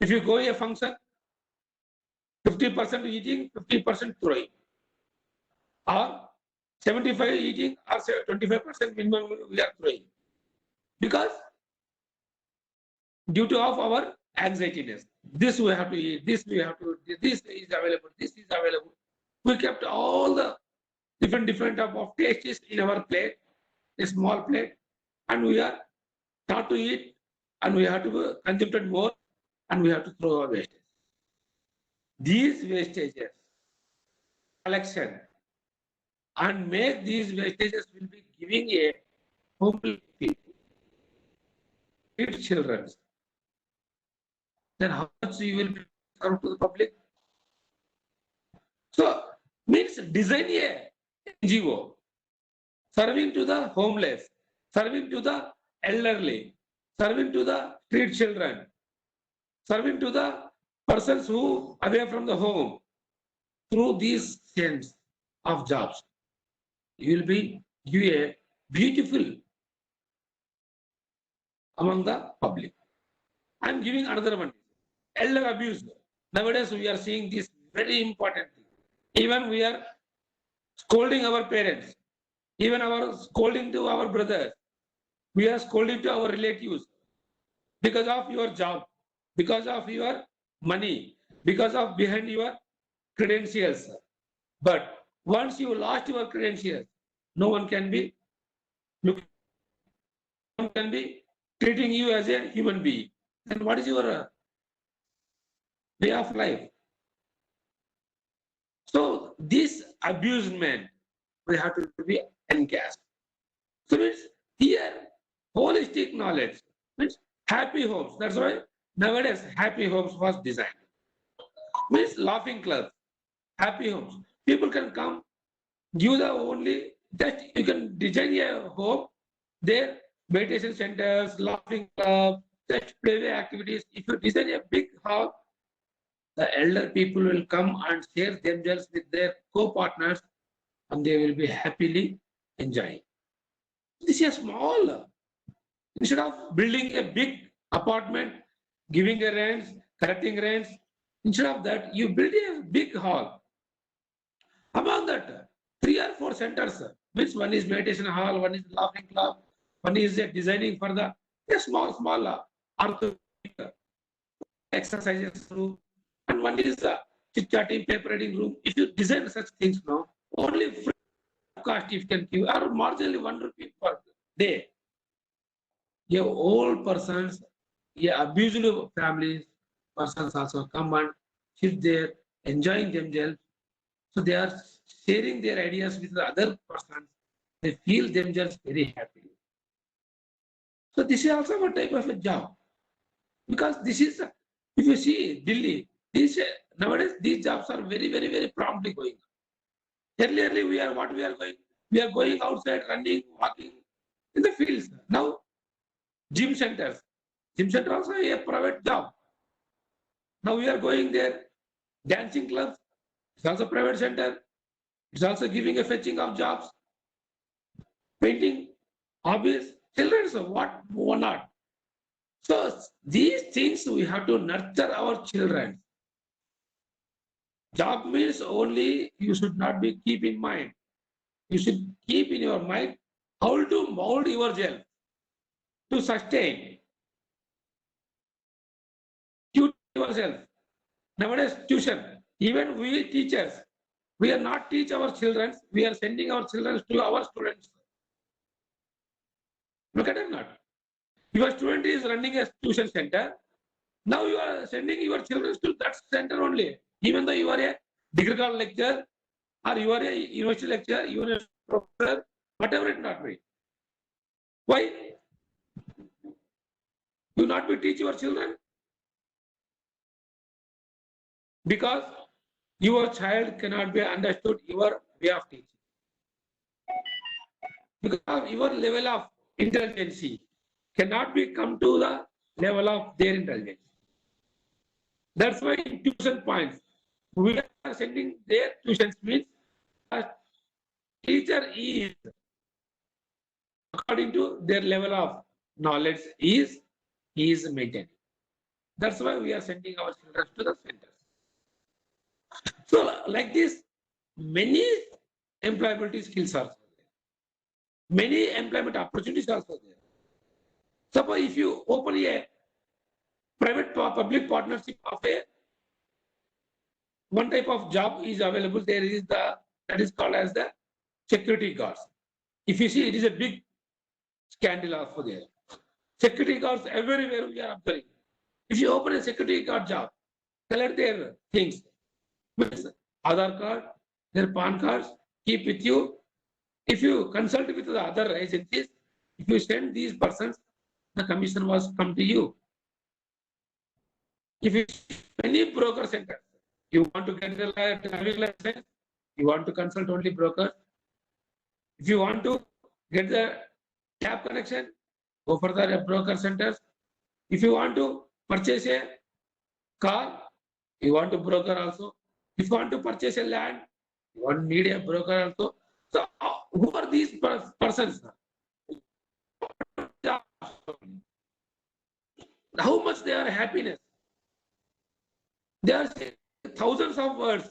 If you go a function, 50% eating, 50% throwing, or 75 eating, or 25% minimum we are throwing, because due to of our anxietiness, this we have to eat, this we have to, this is available, this is available. We kept all the different type of tastes in our plate, a small plate, and we are not to eat, and we have to consume more, and we have to throw our wastage. These wastages collection and make these wastages will be giving a homely people, feed children. Then how much you will serve to the public? So means design a NGO serving to the homeless, serving to the elderly, serving to the street children, serving to the persons who away from the home. Through these sense of jobs, you will be give a beautiful among the public. I am giving another one. Elder abuse. Nowadays we are seeing this very important thing. Even we are scolding our parents, even our scolding to our brothers, we are scolding to our relatives because of your job, because of your money, because of behind your credentials. But once you lost your credentials, no one can be looking, no one can be treating you as a human being. Then what is your way of life? So this abusement we have to be encased. So means here holistic knowledge means happy homes. That's why nowadays happy homes was designed. Means laughing clubs, happy homes. People can come, give the only that you can design a home there, meditation centers, laughing club, such playway activities. If you design a big hall, the elder people will come and share themselves with their co-partners, and they will be happily enjoying. This is small. Instead of building a big apartment, giving a rents, collecting rents, instead of that, you build a big hall. Among that, 3 or 4 centers, means one is meditation hall, one is laughing club, one is designing for the small exercises room, and one is chit chatting, paper reading room. If you design such things now, only free cost if you can give, or marginally 1 rupee per day. Your old persons, abusive families, persons also come and sit there, enjoying themselves. So they are sharing their ideas with the other persons. They feel themselves very happy. So this is also one type of a job. Because this is, if you see Delhi, nowadays these jobs are very promptly going. Earlier we are going? We are going outside, running, walking in the fields. Now, gym centers. Gym center also a private job. Now we are going there. Dancing clubs. It's also private center. It's also giving a fetching of jobs. Painting, hobbies, children, so what not. So these things we have to nurture our children. Job means only you should not be keep in mind. You should keep in your mind how to mold yourself to sustain. Tutor yourself. Nowadays, tuition, even we teachers, we are not teach our children, we are sending our children to our students. Look at it not. Your student is running a tuition center. Now you are sending your children to that center only. Even though you are a degree college lecturer or you are a university lecturer, you are a professor, whatever it not be. Why? You not be teach your children? Because your child cannot be understood your way of teaching. Because your level of intelligence cannot be come to the level of their intelligence. That's why in tuition points, we are sending their tuitions means a teacher is according to their level of knowledge is maintaining. That's why we are sending our children to the centers. So like this, many employability skills are there. Many employment opportunities are also there. Suppose if you open a private public partnership of a one type of job is available, there is that is called as the security guards. If you see, it is a big scandal also there. Security guards everywhere we are observing. If you open a security guard job, collect their things, Aadhaar card, their PAN cards, keep with you. If you consult with the other agencies, if you send these persons, the commission was come to you. If you any broker center, you want to get the driving license, you want to consult only brokers. If you want to get the tap connection, go for the broker centers. If you want to purchase a car, you want to broker also. If you want to purchase a land, you want need a broker also. So who are these persons? How much they are happiness? They are saying thousands of words.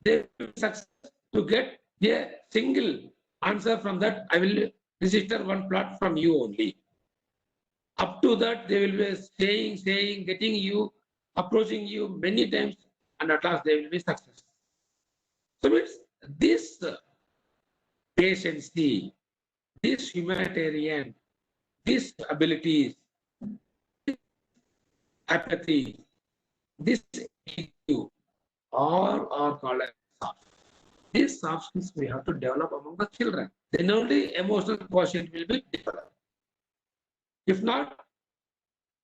They will success to get a single answer from that. I will register one plot from you only. Up to that, they will be saying, getting you, approaching you many times, and at last they will be successful. So means this patience, this humanitarian, these abilities, this apathy, this EQ, all are called as soft. These soft skills we have to develop among the children. Then only emotional quotient will be developed. If not,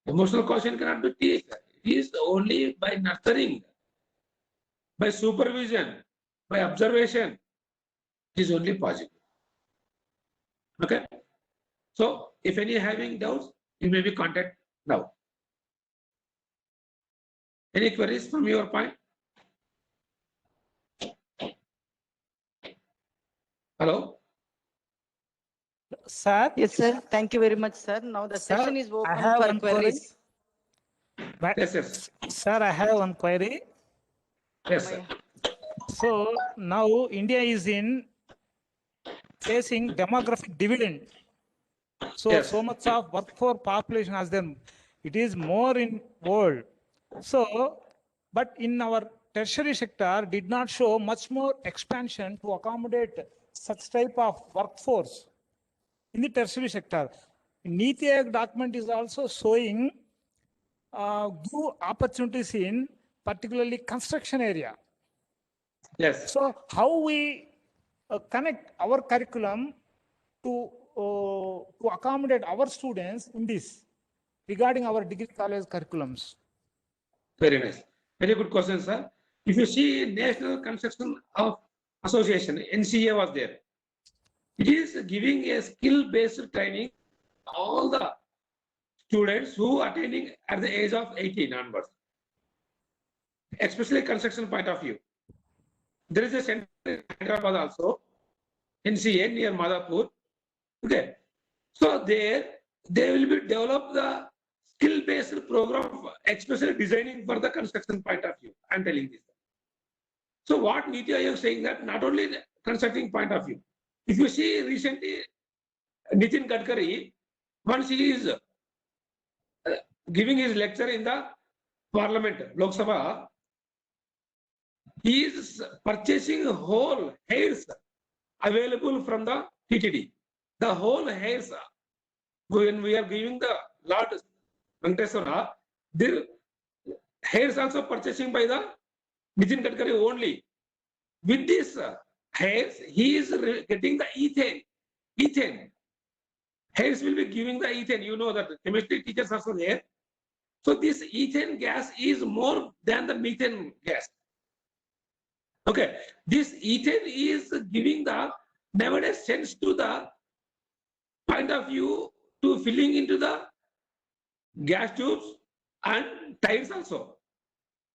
emotional quotient cannot be taught. It is only by nurturing, by supervision, by observation. It is only possible. Okay. So, if any having doubts, you may be contact now. Any queries from your point? Hello. Sir, Yes, sir. Thank you very much, sir. Now the Sir, session is I open have for one query. queries. but, Yes. sir, I have one query. Yes, sir. So now India is in facing demographic dividend. So Yes. so much of workforce population has them. It is more in world. So, but in our tertiary sector did not show much more expansion to accommodate such type of workforce in the tertiary sector. Niti Aayog document is also showing good opportunities in particularly construction area. Yes. So how we connect our curriculum to accommodate our students in this regarding our degree college curriculums? Very nice. Very good question, sir. If you see National Construction of Association, NCA was there. It is giving a skill-based training all the students who are attending at the age of 18 onwards, especially construction point of view. There is a center in Hyderabad also, NCA near Madhapur. Okay. So there they will be develop the skill-based program, especially designing for the construction point of view. I'm telling this. So what Niti Aayog is saying that not only the constructing point of view. If you see recently, Nitin Gadkari, once he is giving his lecture in the Parliament, Lok Sabha, he is purchasing whole hairs available from the TTD. The whole hairs, when we are giving the Lord Venkateswara, the hairs also purchasing by the Nitin Gadkari only. With this hairs, he is getting the ethane. Ethane. Hairs will be giving the ethane. You know that chemistry teachers also there. So this ethane gas is more than the methane gas. Okay, this ethane is giving the nowadays sense to the point of view to filling into the gas tubes and tires also.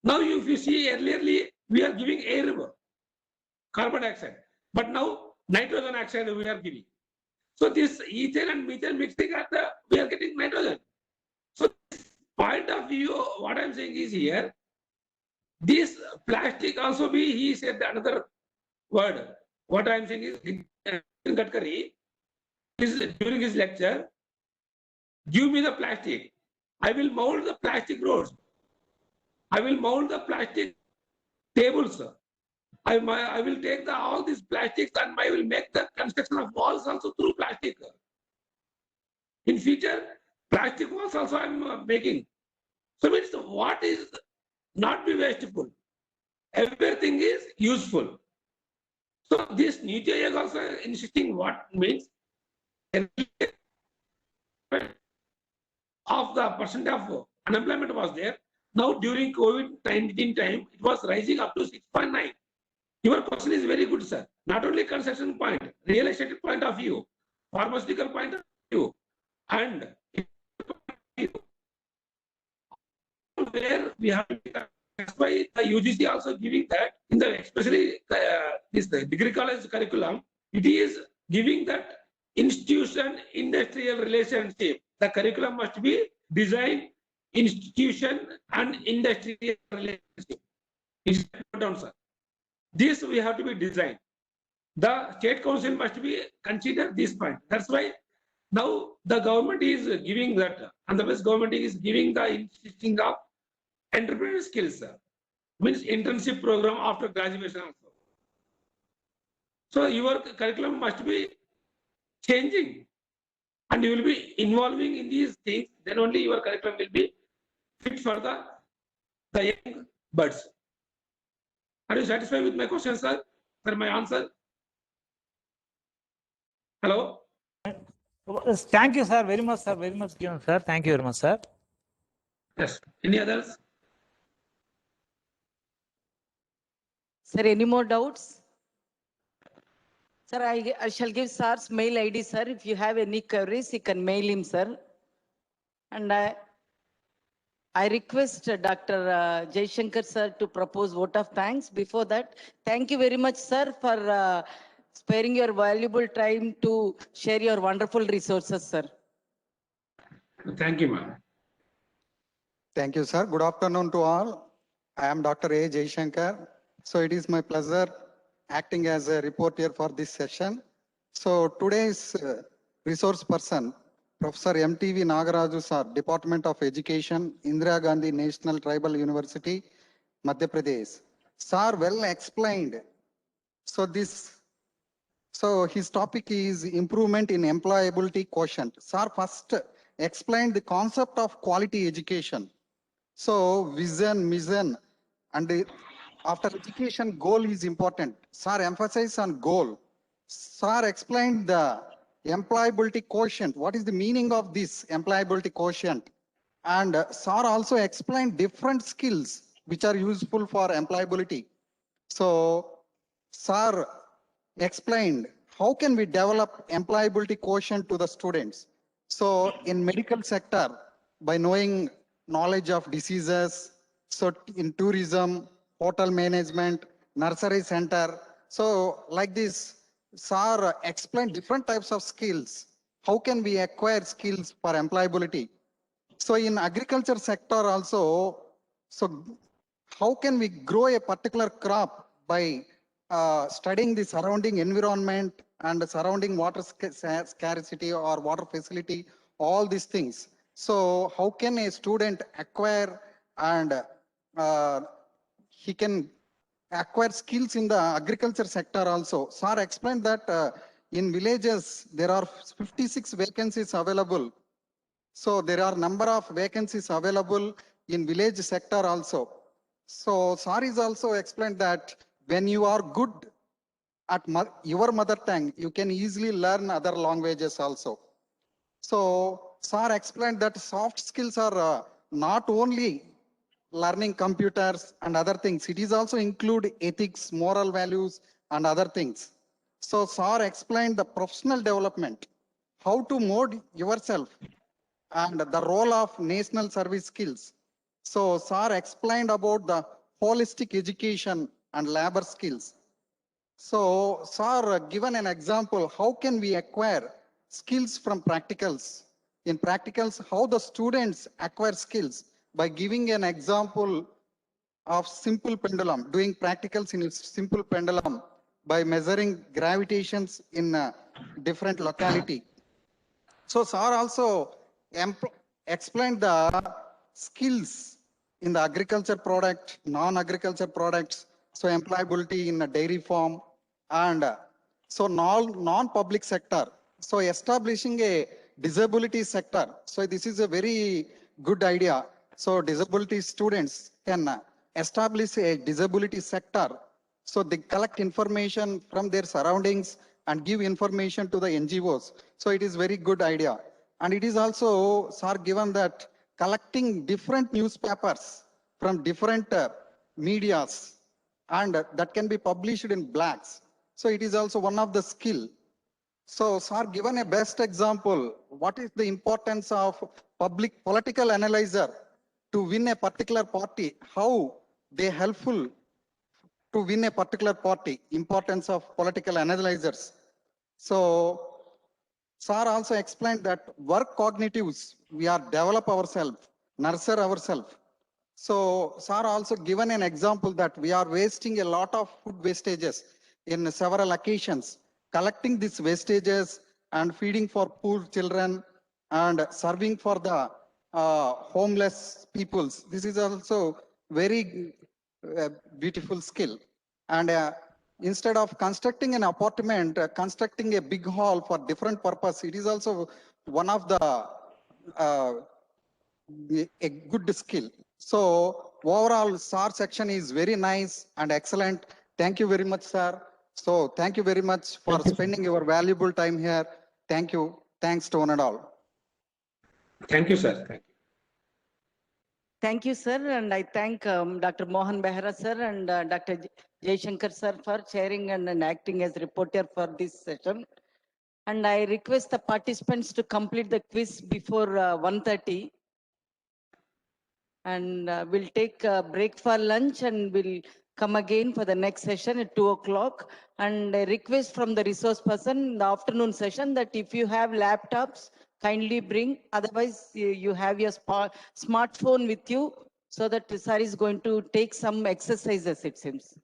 Now, if you see earlierly, we are giving air, carbon dioxide, but now nitrogen oxide we are giving. So this ethane and methane mixing, we are getting nitrogen. So point of view, what I'm saying is here, this plastic also be, he said another word. What I'm saying is, Gadkari is during his lecture, give me the plastic. I will mold the plastic roads. I will mold the plastic tables. I will take all these plastics and I will make the construction of walls also through plastic. In future, plastic walls also I'm making. So means what is not be wasteful. Everything is useful. So this Niti Aayog also insisting what means of the percent of unemployment was there. Now during COVID-19 time, it was rising up to 6.9. Your question is very good, sir. Not only construction point, real estate point of view, pharmaceutical point of view, and where we have, that's why the UGC also giving that in the especially this the degree college curriculum, it is giving that institution industrial relationship. The curriculum must be design, institution, and industrial relationship. It's down, sir. This we have to be designed. The state council must be consider this point. That's why now the government is giving that, and the West government is giving the insisting of entrepreneurial skills, means internship program after graduation also. So your curriculum must be changing, and you will be involving in these things. Then only your curriculum will be fit for the young birds. Are you satisfied with my question, sir? For my answer? Hello? Thank you, sir. Very much, sir. Very much given, sir. Thank you very much, sir. Yes. Any others? Sir, any more doubts? Sir, I shall give sir's mail ID, sir. If you have any queries, you can mail him, sir. And I request Dr. Jaishankar, sir, to propose vote of thanks. Before that, thank you very much, sir, for sparing your valuable time to share your wonderful resources, sir. Thank you, ma'am. Thank you, sir. Good afternoon to all. I am Dr. A. Jaishankar. So it is my pleasure acting as a reporter for this session. So today's resource person, Professor M.T.V. Nagaraju, sir, Department of Education, Indira Gandhi National Tribal University, Madhya Pradesh. Sir, well explained. So his topic is improvement in employability quotient. Sir, first explained the concept of quality education. So vision, mission, and after education, goal is important. Sir, emphasize on goal. Sir explained the employability quotient. What is the meaning of this employability quotient? And sir also explained different skills which are useful for employability. So sir explained how can we develop employability quotient to the students. So in medical sector, by knowing knowledge of diseases, so in tourism, hotel management, nursery center. So like this, sir explained different types of skills. How can we acquire skills for employability? So in agriculture sector also, so how can we grow a particular crop by studying the surrounding environment and the surrounding water scarcity or water facility, all these things. So how can a student acquire and he can acquire skills in the agriculture sector also? Sir explained that in villages, there are 56 vacancies available. So there are number of vacancies available in village sector also. So sir is also explained that when you are good at your mother tongue, you can easily learn other languages also. So sir explained that soft skills are not only learning computers and other things. It is also include ethics, moral values, and other things. So sir explained the professional development, how to mold yourself and the role of national service skills. So sir explained about the holistic education and labor skills. So sir given an example, how can we acquire skills from practicals? In practicals, how the students acquire skills by giving an example of simple pendulum, doing practicals in a simple pendulum by measuring gravitations in a different locality. So sir also explained the skills in the agriculture product, non-agriculture products, so employability in a dairy farm, and so non-public sector. So establishing a disability sector. So this is a very good idea. So disability students can establish a disability sector. So they collect information from their surroundings and give information to the NGOs. So it is very good idea. And it is also, sir, given that collecting different newspapers from different medias and that can be published in blacks. So it is also one of the skill. So sir, given a best example, what is the importance of public political analyzer to win a particular party? How they helpful to win a particular party, importance of political analyzers. So sir also explained that work cognitives, we are develop ourselves, nurture ourselves. So sir also given an example that we are wasting a lot of food wastages in several occasions, collecting these wastages and feeding for poor children and serving for the homeless peoples. This is also very beautiful skill. And instead of constructing an apartment, constructing a big hall for different purpose, it is also one of the a good skill. So overall, SAR section is very nice and excellent. Thank you very much, sir. So thank you very much for spending your valuable time here. Thank you. Thanks to one and all. Thank you, sir. Thank you. Thank you, sir. And I thank Dr. Mohan Behra, sir, and Dr. Jaishankar, sir, for chairing and acting as reporter for this session. And I request the participants to complete the quiz before 1:30. And we'll take a break for lunch and we'll come again for the next session at 2 o'clock. And a request from the resource person in the afternoon session that if you have laptops, kindly bring. Otherwise, you have your smartphone with you so that sir is going to take some exercises, it seems.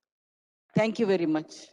Thank you very much.